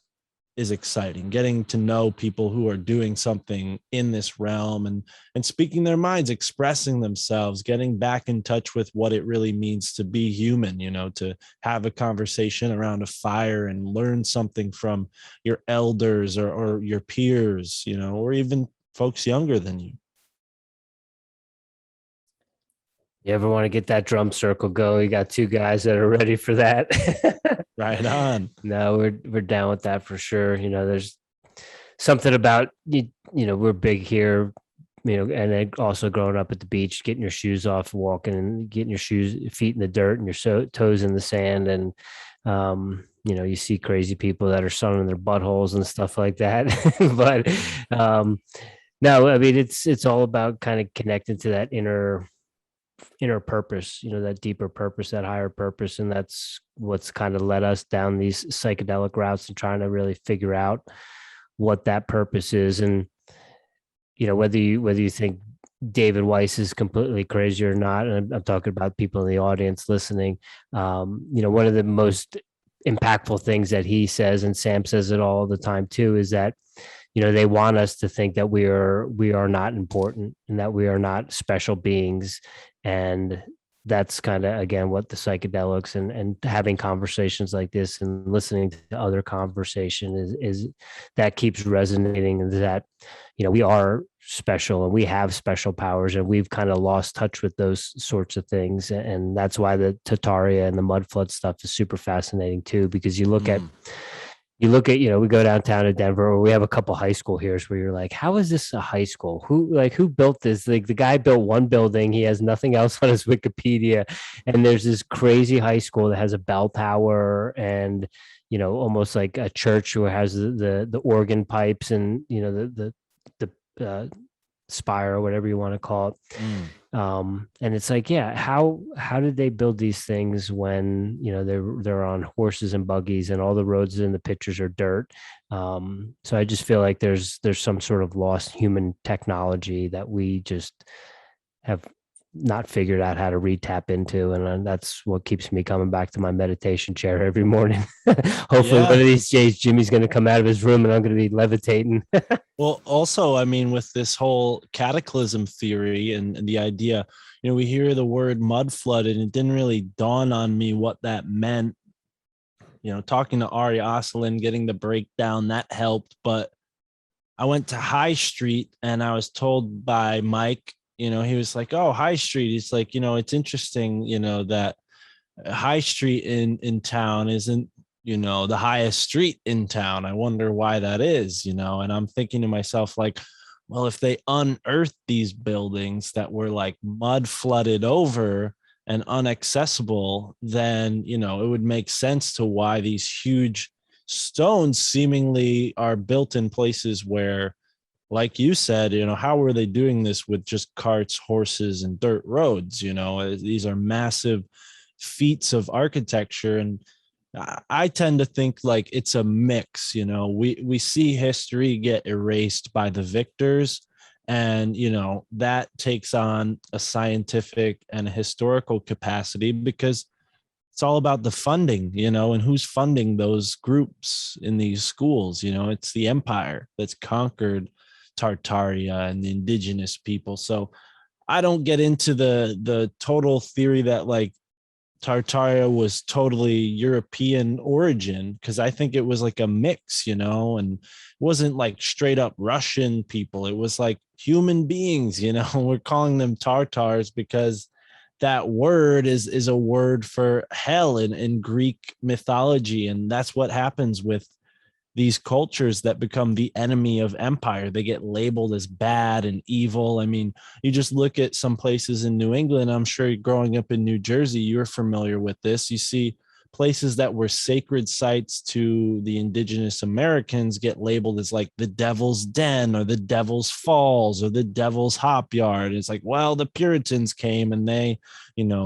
is exciting, getting to know people who are doing something in this realm and speaking their minds, expressing themselves, getting back in touch with what it really means to be human, to have a conversation around a fire and learn something from your elders or your peers, or even folks younger than you. You ever want to get that drum circle going? You got two guys that are ready for that. Right on. No, we're down with that for sure. There's something about we're big here, and then also growing up at the beach, getting your shoes off, walking and getting your feet in the dirt and your toes in the sand, and you see crazy people that are sunning their buttholes and stuff like that. But no, I mean it's all about kind of connecting to that inner purpose, that deeper purpose, that higher purpose. And that's what's kind of led us down these psychedelic routes and trying to really figure out what that purpose is. And, whether you think David Weiss is completely crazy or not, and I'm talking about people in the audience listening, one of the most impactful things that he says, and Sam says it all the time too, is that they want us to think that we are not important and that we are not special beings. And that's kind of, again, what the psychedelics and having conversations like this and listening to other conversation is that keeps resonating, and that, we are special and we have special powers, and we've kind of lost touch with those sorts of things. And that's why the Tataria and the mud flood stuff is super fascinating too, because you look at, we go downtown to Denver, or we have a couple high school here where you're like, how is this a high school? Who built this? Like the guy built one building. He has nothing else on his Wikipedia. And there's this crazy high school that has a bell tower and, almost like a church where it has the organ pipes and, the spire or whatever you want to call it. And it's like, yeah, how did they build these things when they're on horses and buggies and all the roads in the pictures are dirt? So I just feel like there's some sort of lost human technology that we just have not figured out how to re-tap into. And that's what keeps me coming back to my meditation chair every morning. Hopefully one of these days, Jimmy's going to come out of his room and I'm going to be levitating. Well, also, I mean, with this whole cataclysm theory and the idea, we hear the word mud flood and it didn't really dawn on me what that meant. Talking to Ari Oslin, getting the breakdown, that helped. But I went to High Street and I was told by Mike, he was like, oh, High Street. He's like, it's interesting, that High Street in town isn't, the highest street in town. I wonder why that is, and I'm thinking to myself, like, well, if they unearthed these buildings that were like mud flooded over and inaccessible, then, it would make sense to why these huge stones seemingly are built in places where, like you said, how were they doing this with just carts, horses, and dirt roads? These are massive feats of architecture. And I tend to think like it's a mix. We see history get erased by the victors, and that takes on a scientific and a historical capacity because it's all about the funding, and who's funding those groups in these schools. It's the empire that's conquered Tartaria and the indigenous people. So I don't get into the total theory that like Tartaria was totally European origin, because I think it was like a mix, and it wasn't like straight up Russian people. It was like human beings, we're calling them Tartars because that word is a word for hell in Greek mythology. And that's what happens with these cultures that become the enemy of empire. They get labeled as bad and evil. I mean, you just look at some places in New England. I'm sure growing up in New Jersey, you're familiar with this. You see places that were sacred sites to the indigenous Americans get labeled as like the Devil's Den or the Devil's Falls or the Devil's Hop Yard. It's like, well, the Puritans came and they,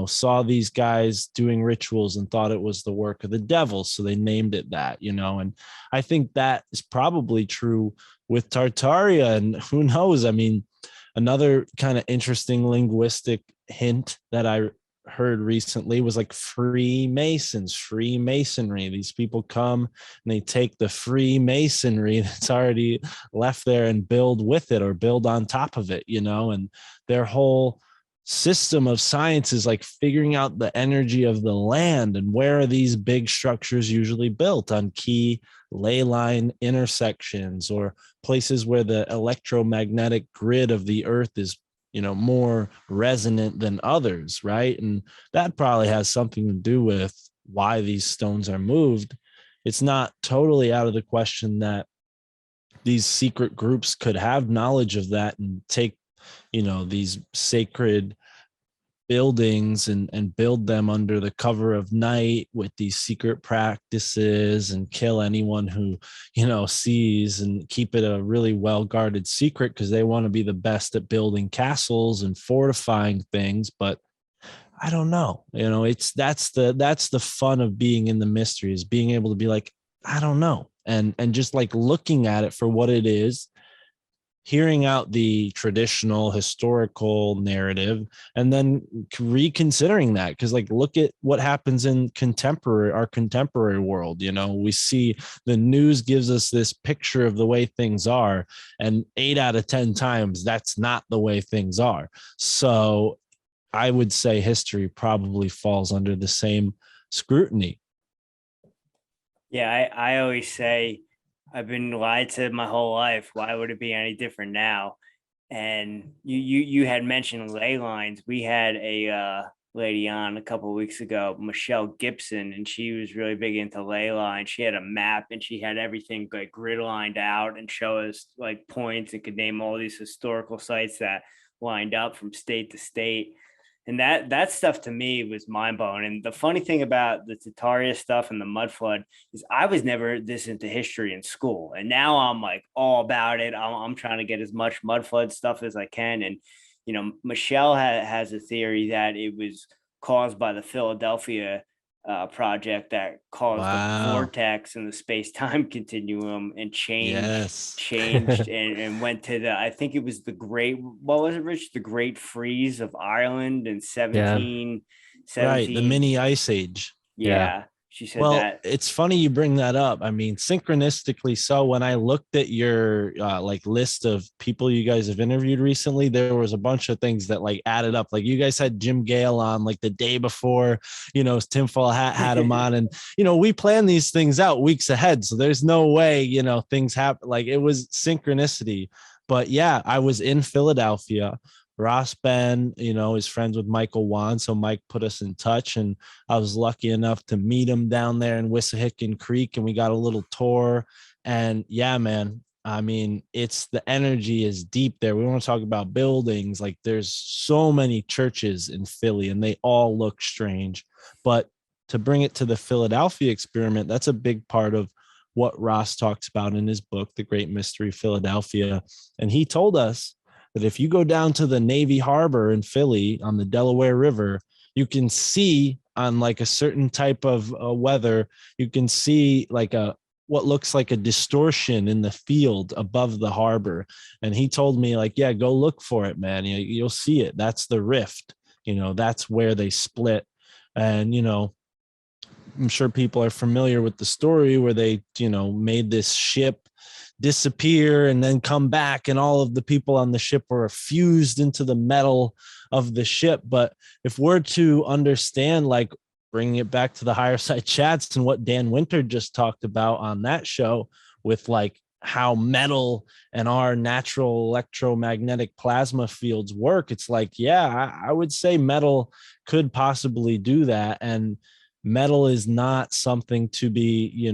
saw these guys doing rituals and thought it was the work of the devil. So they named it that, and I think that is probably true with Tartaria. And who knows? I mean, another kind of interesting linguistic hint that I heard recently was like Freemasons, Freemasonry. These people come and they take the Freemasonry that's already left there and build with it or build on top of it, and their whole system of science is like figuring out the energy of the land and where are these big structures usually built on key ley line intersections or places where the electromagnetic grid of the earth is more resonant than others, right? And that probably has something to do with why these stones are moved. It's not totally out of the question that these secret groups could have knowledge of that and take these sacred buildings and build them under the cover of night with these secret practices and kill anyone who sees, and keep it a really well guarded secret because they want to be the best at building castles and fortifying things. But I don't know, that's the fun of being in the mystery, is being able to be like, I don't know, and just like looking at it for what it is, hearing out the traditional historical narrative, and then reconsidering that. Because like, look at what happens in our contemporary world. We see the news gives us this picture of the way things are, and 8 out of 10 times that's not the way things are. So I would say history probably falls under the same scrutiny. Yeah, I always say I've been lied to my whole life. Why would it be any different now? And you had mentioned ley lines. We had a lady on a couple of weeks ago, Michelle Gibson, and she was really big into ley lines. She had a map and she had everything like grid lined out and show us like points and could name all these historical sites that lined up from state to state. And that stuff to me was mind blowing. And the funny thing about the Tartaria stuff and the mud flood is I was never this into history in school. And now I'm like all about it. I'm trying to get as much mud flood stuff as I can. And, Michelle has a theory that it was caused by the Philadelphia project that caused a vortex in the space-time continuum and changed and went to I think it was what was it, Rich? The Great Freeze of Ireland in 1717. Right, the mini ice age. Yeah. She said that. It's funny you bring that up. I mean, synchronistically so, when I looked at your like list of people you guys have interviewed recently, there was a bunch of things that like added up. Like you guys had Jim Gale on like the day before, tinfoil hat had him on. And, we plan these things out weeks ahead. So there's no way, things happen. Like it was synchronicity. But yeah, I was in Philadelphia. Ross Ben, is friends with Michael Wan. So Mike put us in touch, and I was lucky enough to meet him down there in Wissahickon Creek, and we got a little tour. And yeah, man, I mean, the energy is deep there. We want to talk about buildings. Like there's so many churches in Philly and they all look strange. But to bring it to the Philadelphia experiment, that's a big part of what Ross talks about in his book, The Great Mystery of Philadelphia. And he told us that if you go down to the Navy Harbor in Philly on the Delaware River, you can see on like a certain type of weather, you can see like what looks like a distortion in the field above the harbor. And he told me like, yeah, go look for it, man. You'll see it. That's the rift. That's where they split. And, I'm sure people are familiar with the story where they, made this ship disappear and then come back, and all of the people on the ship were fused into the metal of the ship. But if we're to understand, like bringing it back to the Higher Side Chats and what Dan Winter just talked about on that show with like how metal and our natural electromagnetic plasma fields work, it's like, yeah, I would say metal could possibly do that. And metal is not something to be,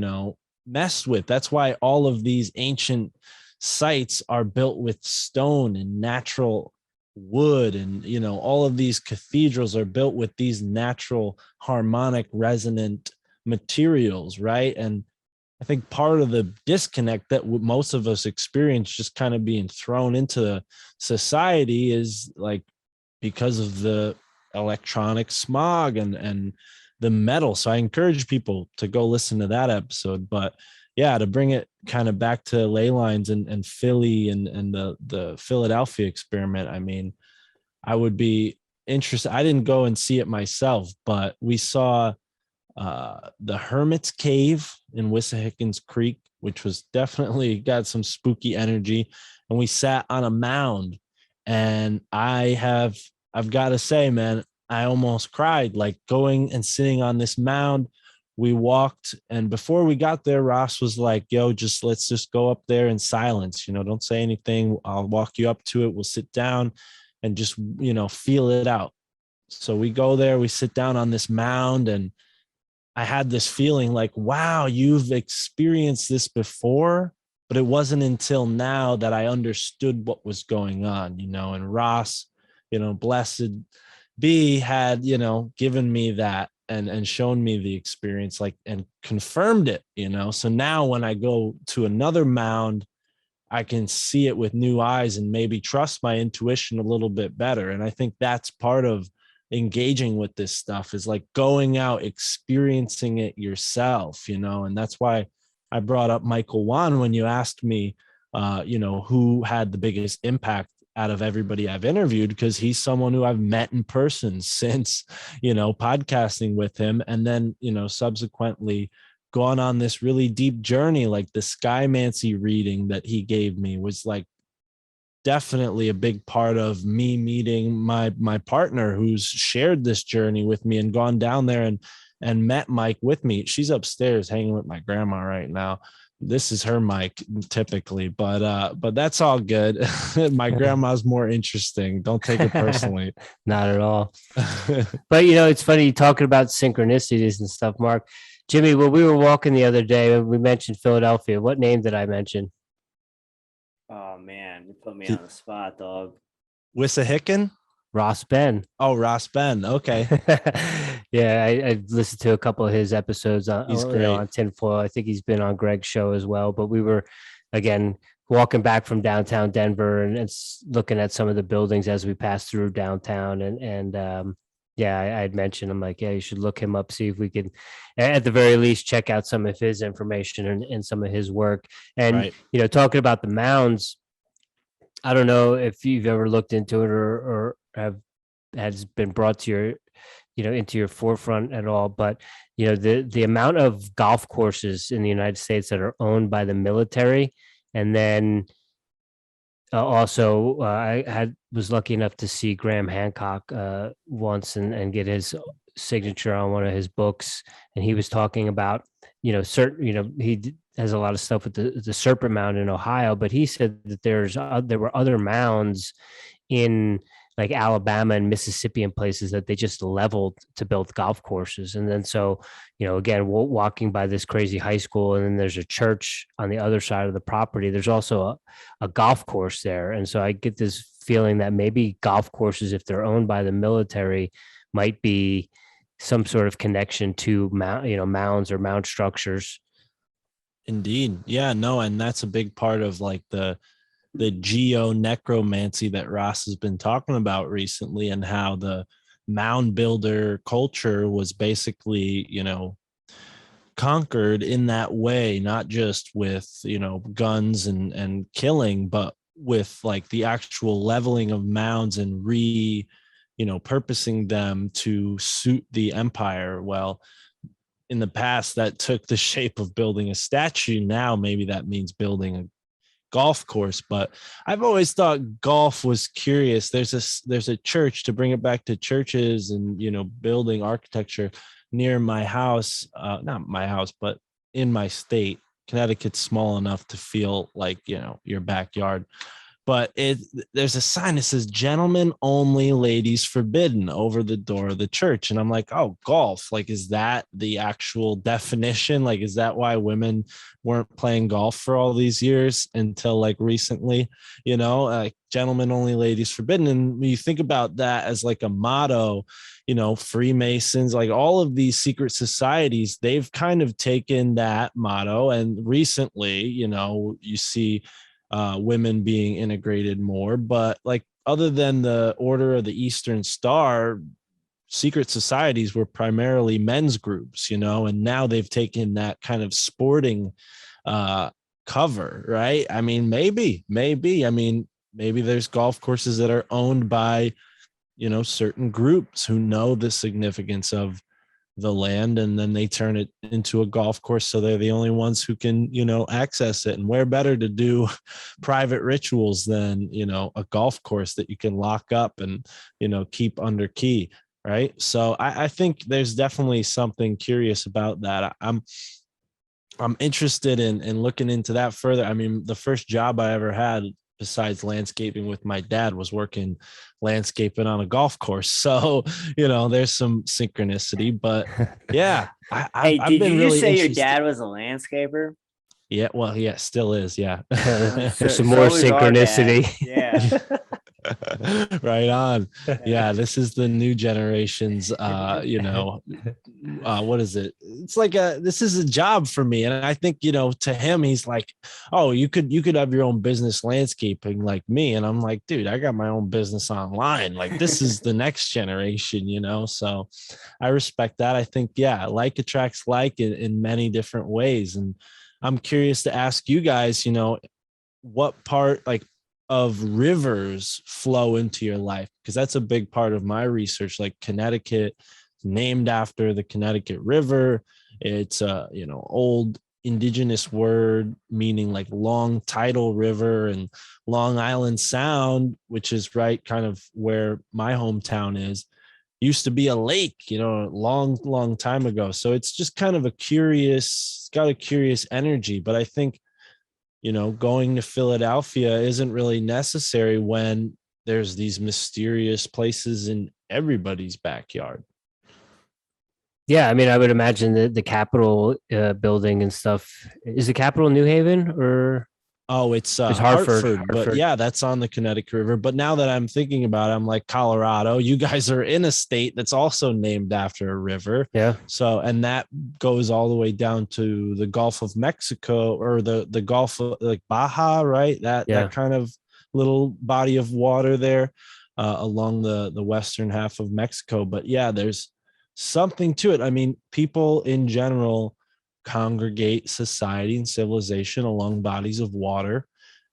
messed with. That's why all of these ancient sites are built with stone and natural wood, and all of these cathedrals are built with these natural harmonic resonant materials, right? And I think part of the disconnect that most of us experience just kind of being thrown into society is like because of the electronic smog and the metal. So I encourage people to go listen to that episode. But yeah, to bring it kind of back to ley lines and Philly and the Philadelphia experiment, I mean, I would be interested. I didn't go and see it myself, but we saw the Hermit's Cave in Wissahickon Creek, which was definitely got some spooky energy. And we sat on a mound, and I've got to say, man, I almost cried, like going and sitting on this mound. We walked, and before we got there, Ross was like, yo, let's just go up there in silence. Don't say anything. I'll walk you up to it. We'll sit down and just, feel it out. So we go there, we sit down on this mound, and I had this feeling like, wow, you've experienced this before, but it wasn't until now that I understood what was going on, and Ross, blessed B had, given me that and shown me the experience, like, and confirmed it, so now when I go to another mound, I can see it with new eyes and maybe trust my intuition a little bit better. And I think that's part of engaging with this stuff, is like going out, experiencing it yourself, and that's why I brought up Michael Wan when you asked me, who had the biggest impact out of everybody I've interviewed, because he's someone who I've met in person since, podcasting with him. And then, subsequently gone on this really deep journey. Like the Skymancy reading that he gave me was like definitely a big part of me meeting my partner, who's shared this journey with me and gone down there and met Mike with me. She's upstairs hanging with my grandma right now. This is her mic typically, but that's all good. My grandma's more interesting. Don't take it personally. Not at all. But it's funny talking about synchronicities and stuff, Mark. Jimmy, when we were walking the other day, we mentioned Philadelphia. What name did I mention? Oh man, you put me on the spot, dog. Wissahickon? Ross Ben. Oh, Ross Ben. Okay. Yeah, I listened to a couple of his episodes on Tinfoil. I think he's been on Greg's show as well. But we were, again, walking back from downtown Denver and looking at some of the buildings as we passed through downtown. And Yeah, I'd mentioned, I'm like, yeah, you should look him up, see if we can, at the very least, check out some of his information and some of his work. And, Right. talking about the mounds, I don't know if you've ever looked into it or have has been brought to your, into your forefront at all. But, the amount of golf courses in the United States that are owned by the military, and then also, I was lucky enough to see Graham Hancock once and get his signature on one of his books, and he was talking about, certain, has a lot of stuff with the Serpent Mound in Ohio, but he said that there were other mounds in like Alabama and Mississippi and places that they just leveled to build golf courses. And then so, again, walking by this crazy high school, and then there's a church on the other side of the property. There's also a golf course there. And so I get this feeling that maybe golf courses, if they're owned by the military, might be some sort of connection to mounds or mound structures. Indeed. Yeah, no, and that's a big part of like the geonecromancy that Ross has been talking about recently, and how the mound builder culture was basically, conquered in that way, not just with, guns and killing, but with like the actual leveling of mounds and purposing them to suit the empire. Well, in the past, that took the shape of building a statue. Now, maybe that means building a golf course. But I've always thought golf was curious. There's a church, to bring it back to churches and building architecture, near my house, not my house, but in my state. Connecticut's small enough to feel like your backyard, but there's a sign that says "Gentlemen only, ladies forbidden" over the door of the church. And I'm like, oh, golf, like, is that the actual definition? Like, is that why women weren't playing golf for all these years until like recently? Like, gentlemen only, ladies forbidden. And when you think about that as like a motto, Freemasons, like all of these secret societies, they've kind of taken that motto. And recently, you see women being integrated more. But like, other than the Order of the Eastern Star, secret societies were primarily men's groups, and now they've taken that kind of sporting cover, right? I mean, maybe, maybe there's golf courses that are owned by, certain groups who know the significance of the land, and then they turn it into a golf course, so they're the only ones who can access it. And where better to do private rituals than a golf course that you can lock up and keep under key, right? So I think there's definitely something curious about that. I'm interested in looking into that further. I mean, the first job I ever had besides landscaping with my dad was working landscaping on a golf course. So, there's some synchronicity, but yeah. Hey, I've did been you really just say interested. your dad was a landscaper? Yeah, well, yeah, still is. Yeah. There's some more is our synchronicity. dad. Yeah. Right on. Yeah, this is the new generation's what is it? It's like this is a job for me. And I think, to him, he's like, oh, you could have your own business landscaping like me. And I'm like, dude, I got my own business online. Like, this is the next generation, so I respect that. I think, yeah, like attracts like in many different ways. And I'm curious to ask you guys, what part like of rivers flow into your life, because that's a big part of my research. Like, Connecticut, named after the Connecticut River. It's a old indigenous word meaning like long tidal river. And Long Island Sound, which is right kind of where my hometown is, used to be a lake, a long time ago. So it's just kind of it's got a curious energy. But I think going to Philadelphia isn't really necessary when there's these mysterious places in everybody's backyard. Yeah, I mean, I would imagine that the Capitol building and stuff, is the Capitol New Haven or? Oh, it's Hartford. But yeah, that's on the Connecticut River. But now that I'm thinking about it, I'm like, Colorado, you guys are in a state that's also named after a river. Yeah. So, and that goes all the way down to the Gulf of Mexico, or the Gulf of like Baja, right? That kind of little body of water there. along the western half of Mexico. But yeah, there's something to it. I mean, people in general congregate society and civilization along bodies of water,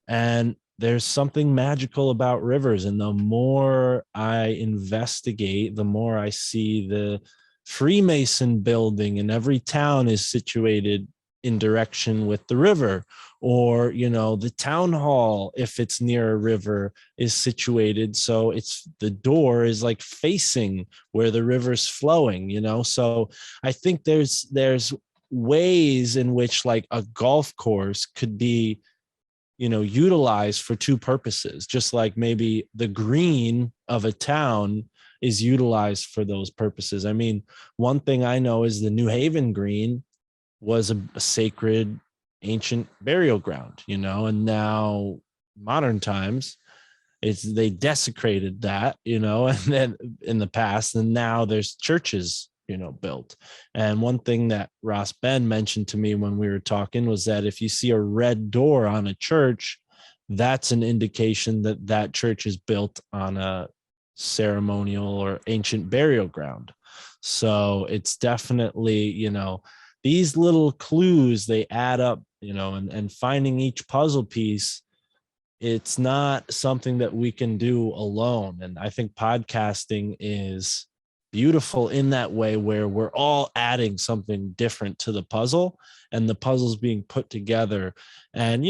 and there's something magical about rivers. And the more I investigate, the more I see the Freemason building, and every town is situated in direction with the river. Or, the town hall, if it's near a river, is situated so it's the door is like facing where the river's flowing. So I think there's ways in which like a golf course could be utilized for two purposes, just like maybe the green of a town is utilized for those purposes. I mean, one thing I know is the New Haven green was a sacred ancient burial ground, and now modern times they desecrated that, and then in the past, and now there's churches, built. And one thing that Ross Ben mentioned to me when we were talking was that if you see a red door on a church, that's an indication that that church is built on a ceremonial or ancient burial ground. So it's definitely, these little clues, they add up, and finding each puzzle piece, it's not something that we can do alone. And I think podcasting is beautiful in that way, where we're all adding something different to the puzzle, and the puzzle's being put together. And,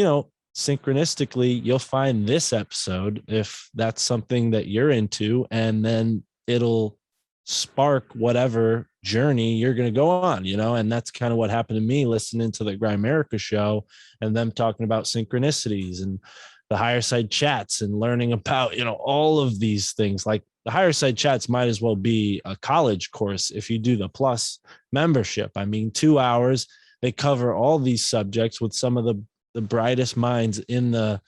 synchronistically, you'll find this episode if that's something that you're into, and then it'll spark whatever journey you're going to go on, and that's kind of what happened to me listening to the Grimerica show and them talking about synchronicities and the higher side chats and learning about, all of these things. Like the higher side chats might as well be a college course if you do the plus membership. I mean, 2 hours, they cover all these subjects with some of the brightest minds in the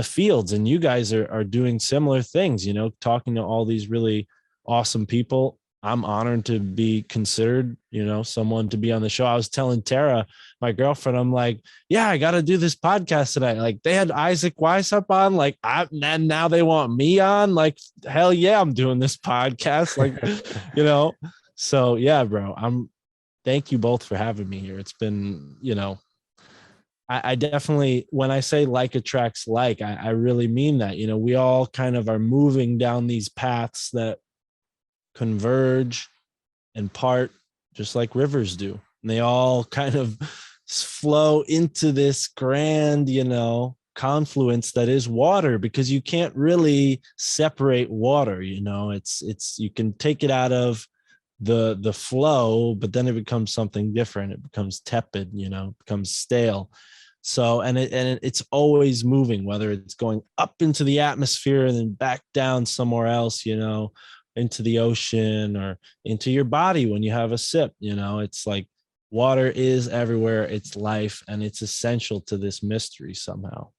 fields. And you guys are doing similar things, talking to all these really awesome people. I'm honored to be considered, someone to be on the show. I was telling Tara, my girlfriend, I'm like, yeah, I got to do this podcast tonight. Like they had Isaac Weishaupt on, like, and now they want me on. Like, hell yeah, I'm doing this podcast. Like, so yeah, bro, thank you both for having me here. It's been, I definitely, when I say like attracts like, I really mean that. We all kind of are moving down these paths that converge and part just like rivers do. And they all kind of flow into this grand, confluence that is water, because you can't really separate water. It's you can take it out of the flow, but then it becomes something different. It becomes tepid, it becomes stale. So, and it's always moving, whether it's going up into the atmosphere and then back down somewhere else, into the ocean or into your body when you have a sip. It's like water is everywhere. It's life, and it's essential to this mystery somehow.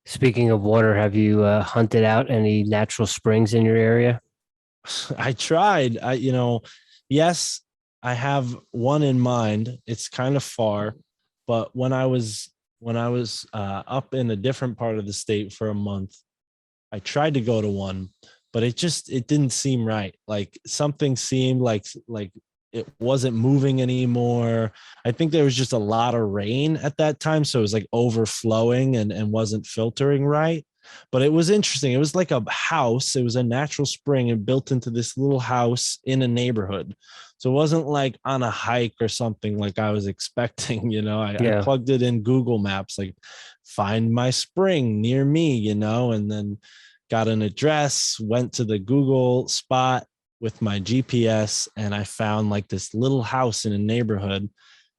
Speaking of water, have you hunted out any natural springs in your area? I tried. Yes, I have one in mind. It's kind of far, but when I was up in a different part of the state for a month, I tried to go to one, but it didn't seem right. Like something seemed like it wasn't moving anymore. I think there was just a lot of rain at that time, so it was like overflowing and wasn't filtering right. But it was interesting. It was like a house. It was a natural spring and built into this little house in a neighborhood. So it wasn't like on a hike or something like I was expecting. I plugged it in Google Maps, like find my spring near me, and then got an address, went to the Google spot with my GPS, and I found like this little house in a neighborhood,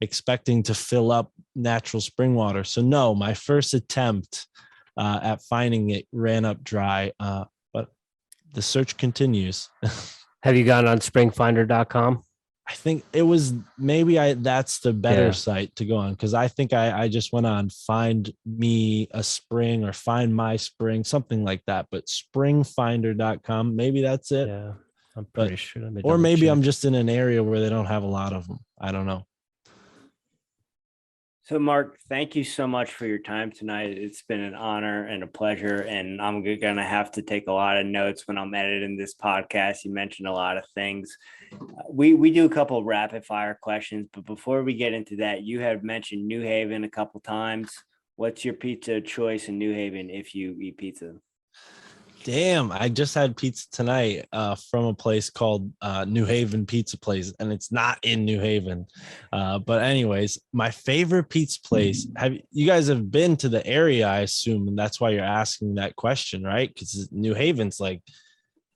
expecting to fill up natural spring water. So no, my first attempt at finding it ran up dry, but the search continues. Have you gone on springfinder.com? I think it was that's the better site to go on, because I think I just went on Find Me a Spring or Find My Spring, something like that. But springfinder.com, maybe that's it. Yeah, I'm pretty sure. Or maybe I'm just in an area where they don't have a lot of them. I don't know. So, Mark, thank you so much for your time tonight. It's been an honor and a pleasure. And I'm going to have to take a lot of notes when I'm editing this podcast. You mentioned a lot of things. We do a couple of rapid fire questions, but before we get into that, you had mentioned New Haven a couple times. What's your pizza choice in New Haven if you eat pizza? Damn, I just had pizza tonight from a place called New Haven Pizza Place, and it's not in New Haven. But anyways, my favorite pizza place. Have you guys have been to the area? I assume, and that's why you're asking that question, right? Because New Haven's like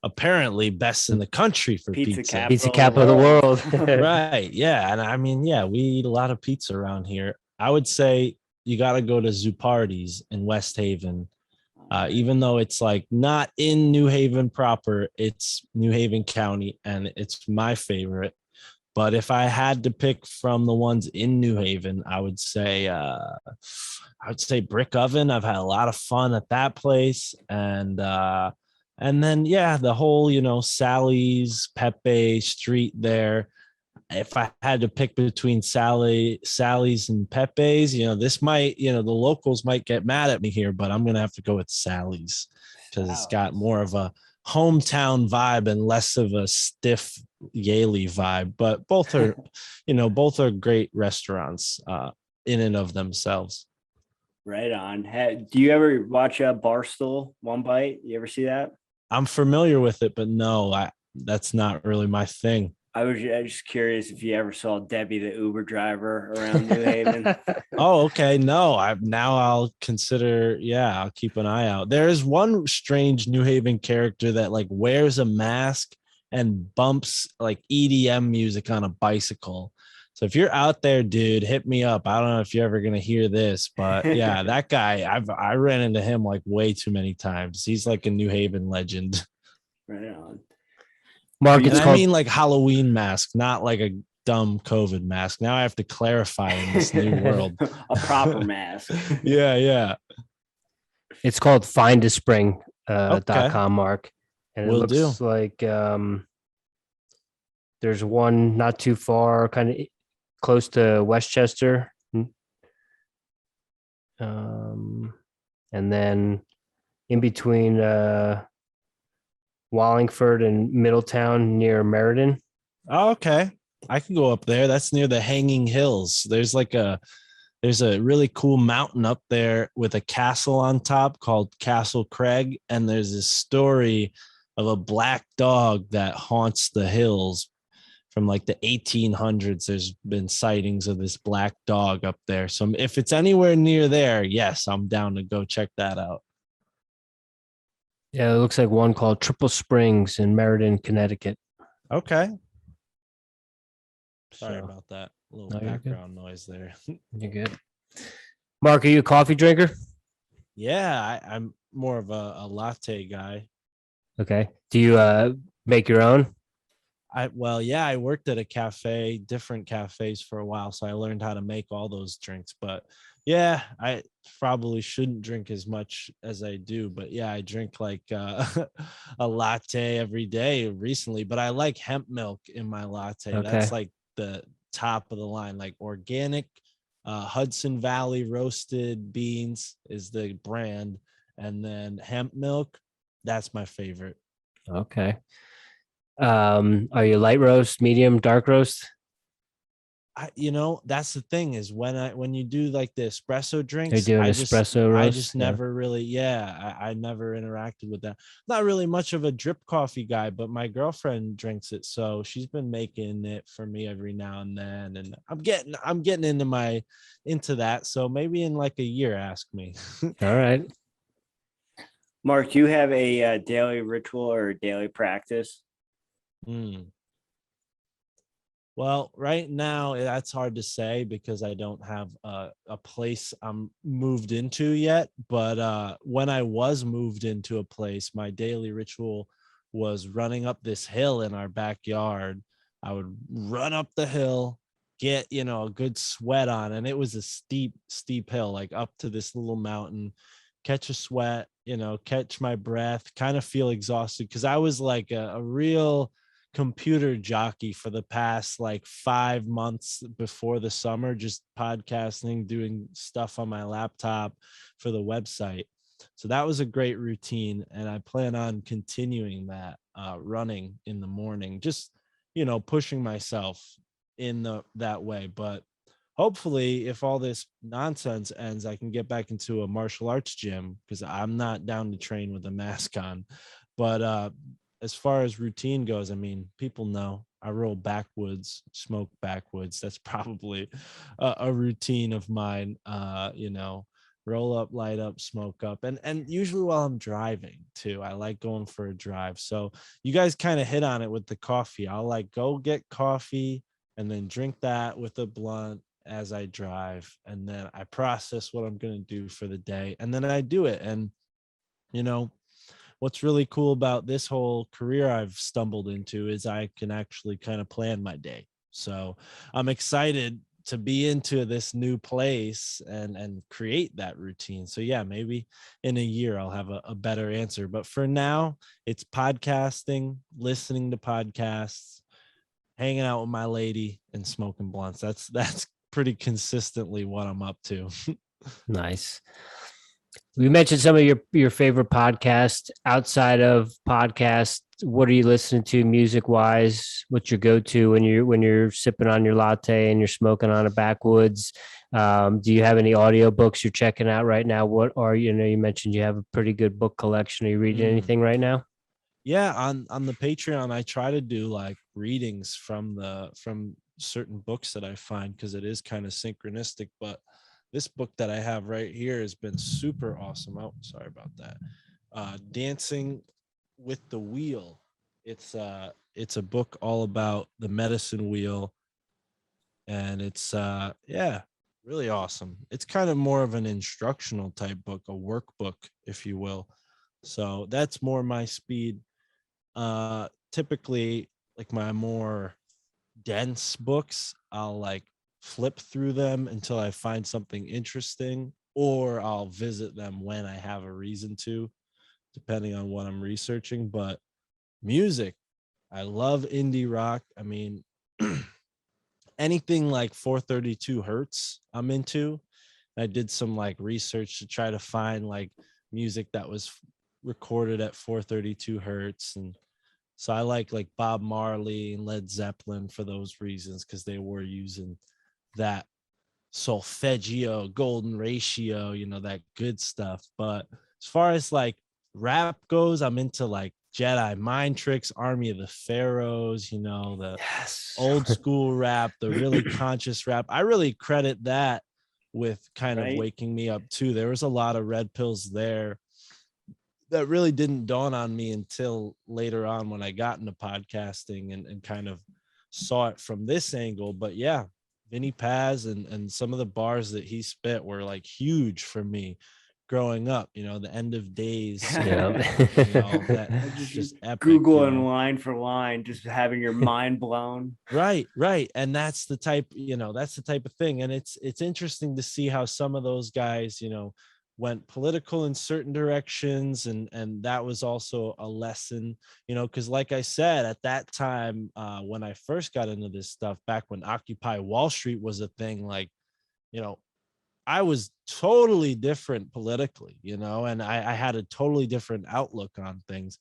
apparently best in the country for pizza. Pizza capital of the world. Right? Yeah, and I mean, yeah, we eat a lot of pizza around here. I would say you got to go to Zupardi's in West Haven. Even though it's like not in New Haven proper, it's New Haven County, and it's my favorite. But if I had to pick from the ones in New Haven, I would say Brick Oven. I've had a lot of fun at that place, and then yeah, the whole Sally's Pepe Street there. If I had to pick between Sally's and Pepe's, this might, the locals might get mad at me here, but I'm going to have to go with Sally's because it's got more of a hometown vibe and less of a stiff Yaley vibe. But both are, both are great restaurants in and of themselves. Right on. Do you ever watch Barstool One Bite? You ever see that? I'm familiar with it, but no, that's not really my thing. I was just curious if you ever saw Debbie, the Uber driver, around New Haven. Oh, okay. No, I'll consider. Yeah, I'll keep an eye out. There is one strange New Haven character that like wears a mask and bumps like EDM music on a bicycle. So if you're out there, dude, hit me up. I don't know if you're ever gonna hear this, but yeah, that guy, I ran into him like way too many times. He's like a New Haven legend. Right on. Mark, I mean like Halloween mask, not like a dumb COVID mask. Now I have to clarify in this new world. A proper mask. Yeah. It's called findaspring.com, Mark. And it looks like there's one not too far, kind of close to Westchester. And then in between Wallingford and Middletown near Meriden. Oh, okay. I can go up there. That's near the Hanging Hills. There's a really cool mountain up there with a castle on top called Castle Craig. And there's this story of a black dog that haunts the hills from like the 1800s. There's been sightings of this black dog up there. So if it's anywhere near there, yes, I'm down to go check that out. Yeah, it looks like one called Triple Springs in Meriden, Connecticut. Okay. Sorry about that. A little background noise there. You're good. Mark, are you a coffee drinker? Yeah, I'm more of a latte guy. Okay. Do you make your own? I worked at a cafe, different cafes for a while, so I learned how to make all those drinks. But yeah, I probably shouldn't drink as much as I do. But yeah, I drink like a latte every day recently. But I like hemp milk in my latte. Okay. That's like the top of the line, like organic Hudson Valley roasted beans is the brand, and then hemp milk. That's my favorite. Okay. Are you light roast, medium, dark roast? That's the thing is when you do like the espresso drinks, espresso roast? I just never really, I never interacted with that. Not really much of a drip coffee guy, but my girlfriend drinks it, so she's been making it for me every now and then, and I'm getting into that. So maybe in like a year, ask me. All right. Mark, do you have a daily ritual or a daily practice? Well, right now that's hard to say because I don't have a place I'm moved into yet. But when I was moved into a place, my daily ritual was running up this hill in our backyard. I would run up the hill, get a good sweat on, and it was a steep hill, like up to this little mountain. Catch a sweat, catch my breath, kind of feel exhausted because I was like a real computer jockey for the past like 5 months before the summer, just podcasting, doing stuff on my laptop for the website. So that was a great routine, and I plan on continuing that, running in the morning, just, pushing myself in that way. But hopefully, if all this nonsense ends, I can get back into a martial arts gym, because I'm not down to train with a mask on. But as far as routine goes, I mean, people know I roll backwoods, smoke backwoods. That's probably a routine of mine. Roll up, light up, smoke up, and usually while I'm driving too. I like going for a drive. So you guys kind of hit on it with the coffee. I'll like go get coffee and then drink that with a blunt as I drive, and then I process what I'm going to do for the day, and then I do it. And what's really cool about this whole career I've stumbled into is I can actually kind of plan my day. So I'm excited to be into this new place and create that routine. So yeah, maybe in a year I'll have a better answer. But for now, it's podcasting, listening to podcasts, hanging out with my lady, and smoking blunts. That's pretty consistently what I'm up to. Nice. You mentioned some of your favorite podcasts. Outside of podcasts, what are you listening to music wise? What's your go to when you're sipping on your latte and you're smoking on a backwoods? Do you have any audio books you're checking out right now? What are you mentioned you have a pretty good book collection. Are you reading anything right now? Yeah, on the Patreon, I try to do like readings from certain books that I find, because it is kind of synchronistic. But this book that I have right here has been super awesome. Oh, sorry about that. Dancing with the Wheel. It's a book all about the medicine wheel, and it's really awesome. It's kind of more of an instructional type book, a workbook, if you will. So that's more my speed. Typically, like my more dense books, I'll like flip through them until I find something interesting, or I'll visit them when I have a reason to, depending on what I'm researching. But music, I love indie rock. I mean, anything like 432 hertz I'm into. I did some like research to try to find like music that was recorded at 432 hertz. And so I like Bob Marley and Led Zeppelin for those reasons, because they were using that solfeggio, golden ratio, that good stuff. But as far as like rap goes, I'm into like Jedi Mind Tricks, Army of the Pharaohs, the old school rap, the really conscious rap. I really credit that with kind of waking me up too. There was a lot of red pills there that really didn't dawn on me until later on when I got into podcasting and kind of saw it from this angle. But yeah, Vinny Paz and some of the bars that he spit were like huge for me growing up, the End of Days. That just epic, Googling line for line, just having your mind blown. Right. And that's the type of thing. And it's interesting to see how some of those guys, went political in certain directions, and that was also a lesson, because like I said, at that time, when I first got into this stuff, back when Occupy Wall Street was a thing, like, I was totally different politically, and I had a totally different outlook on things.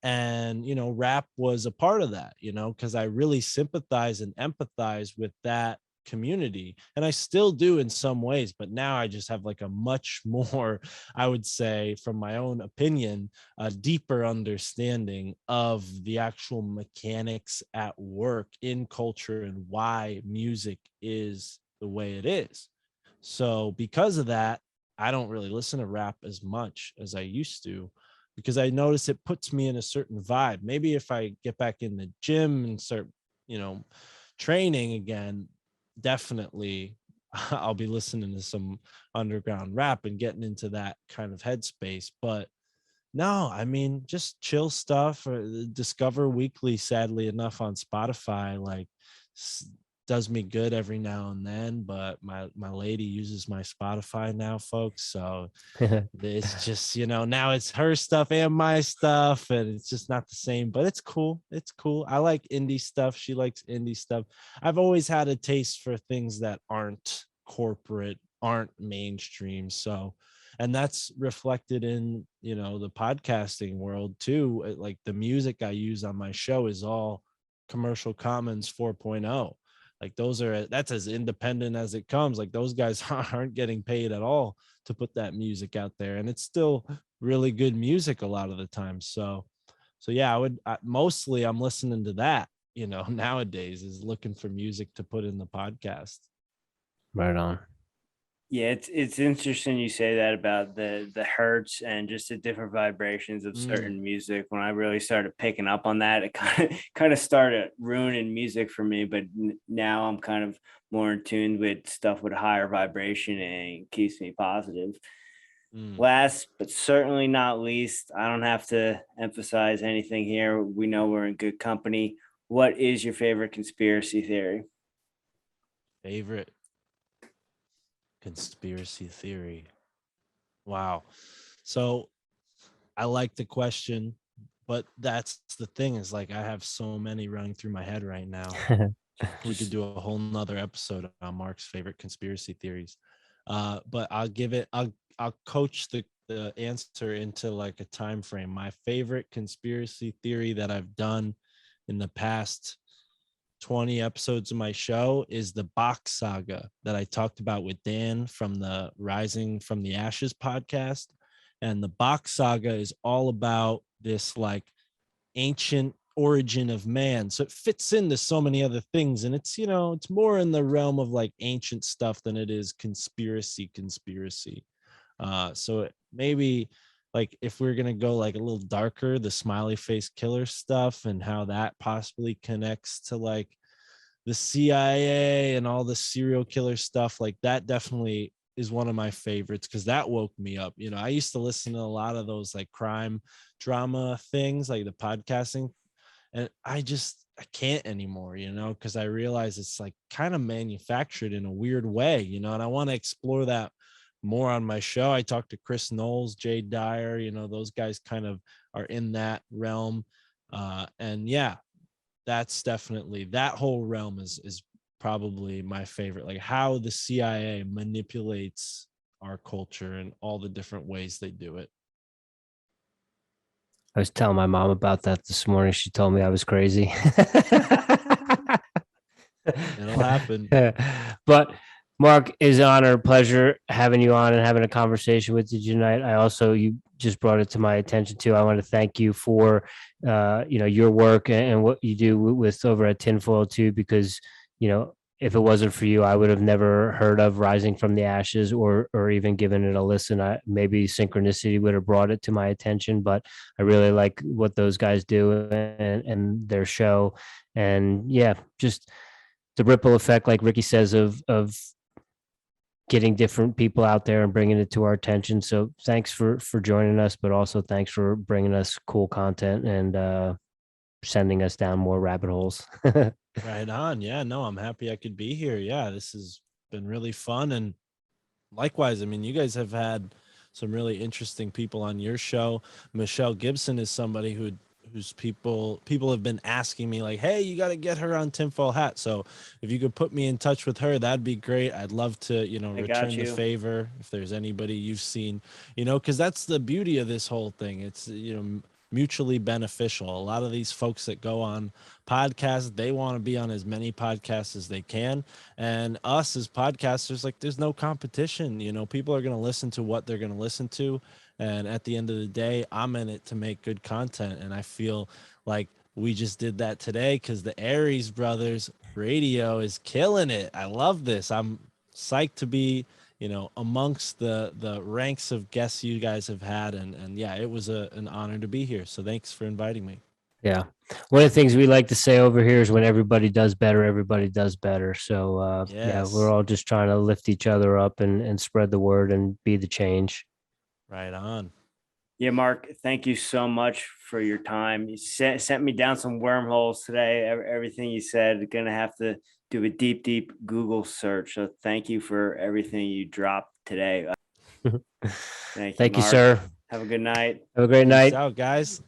And rap was a part of that, because I really sympathize and empathize with that community, and I still do in some ways, but now I just have like a much more, I would say, from my own opinion, a deeper understanding of the actual mechanics at work in culture and why music is the way it is. So because of that, I don't really listen to rap as much as I used to, because I notice it puts me in a certain vibe. Maybe if I get back in the gym and start, training again, definitely I'll be listening to some underground rap and getting into that kind of headspace. But no, I mean, just chill stuff, or Discover Weekly, sadly enough, on Spotify, like does me good every now and then, but my lady uses my Spotify now, folks. So it's just, now it's her stuff and my stuff, and it's just not the same, but it's cool. It's cool. I like indie stuff. She likes indie stuff. I've always had a taste for things that aren't corporate, aren't mainstream. So, and that's reflected in, the podcasting world too. Like the music I use on my show is all commercial commons 4.0. Like that's as independent as it comes. Like those guys aren't getting paid at all to put that music out there, and it's still really good music a lot of the time. So yeah, mostly I'm listening to that, nowadays, is looking for music to put in the podcast. Right on. Yeah, it's interesting you say that about the hertz and just the different vibrations of certain music. When I really started picking up on that, it kind of started ruining music for me. But now I'm kind of more in tune with stuff with higher vibration and keeps me positive. Last but certainly not least, I don't have to emphasize anything here. We know we're in good company. What is your favorite conspiracy theory? Favorite conspiracy theory. Wow. So I like the question, but that's the thing, is like I have so many running through my head right now. We could do a whole nother episode on Mark's favorite conspiracy theories. But I'll coach the answer into like a time frame. My favorite conspiracy theory that I've done in the past 20 episodes of my show is the Bach saga that I talked about with Dan from the Rising from the Ashes podcast. And the Bach saga is all about this like ancient origin of man. So it fits into so many other things. And it's, it's more in the realm of like ancient stuff than it is conspiracy. So maybe like if we're going to go like a little darker, the smiley face killer stuff and how that possibly connects to like the CIA and all the serial killer stuff, like that definitely is one of my favorites, because that woke me up. I used to listen to a lot of those like crime drama things, like the podcasting, and I can't anymore, because I realize it's like kind of manufactured in a weird way, and I want to explore that more on my show. I talked to Chris Knowles, Jay Dyer, those guys kind of are in that realm. And yeah, that's definitely, that whole realm is probably my favorite, like how the CIA manipulates our culture and all the different ways they do it. I was telling my mom about that this morning. She told me I was crazy. It'll happen. But Mark, it's an honor, pleasure having you on and having a conversation with you tonight. You just brought it to my attention too. I want to thank you for, your work and what you do with over at Tinfoil too, because, if it wasn't for you, I would have never heard of Rising from the Ashes or even given it a listen. Maybe synchronicity would have brought it to my attention, but I really like what those guys do and their show. And yeah, just the ripple effect, like Ricky says, of getting different people out there and bringing it to our attention. So thanks for joining us, but also thanks for bringing us cool content and sending us down more rabbit holes. Right on. Yeah, no, I'm happy I could be here. Yeah, this has been really fun. And likewise, I mean, you guys have had some really interesting people on your show. Michelle Gibson is somebody whose people have been asking me like, hey, you got to get her on Tinfoil Hat. So if you could put me in touch with her, that'd be great. I'd love to, return the favor if there's anybody you've seen, because that's the beauty of this whole thing. It's, mutually beneficial. A lot of these folks that go on podcasts, they want to be on as many podcasts as they can. And us as podcasters, like there's no competition. People are going to listen to what they're going to listen to. And at the end of the day, I'm in it to make good content. And I feel like we just did that today because the Airey brothers radio is killing it. I love this. I'm psyched to be, amongst the ranks of guests you guys have had. And yeah, it was an honor to be here. So thanks for inviting me. Yeah. One of the things we like to say over here is when everybody does better, everybody does better. So yes. Yeah, we're all just trying to lift each other up and spread the word and be the change. Right on. Yeah, Mark, thank you so much for your time. You sent me down some wormholes today. Everything you said, going to have to do a deep Google search. So thank you for everything you dropped today. Thank you, Thank you, Mark. sir. Have a good night. Have a great Peace night. out, guys.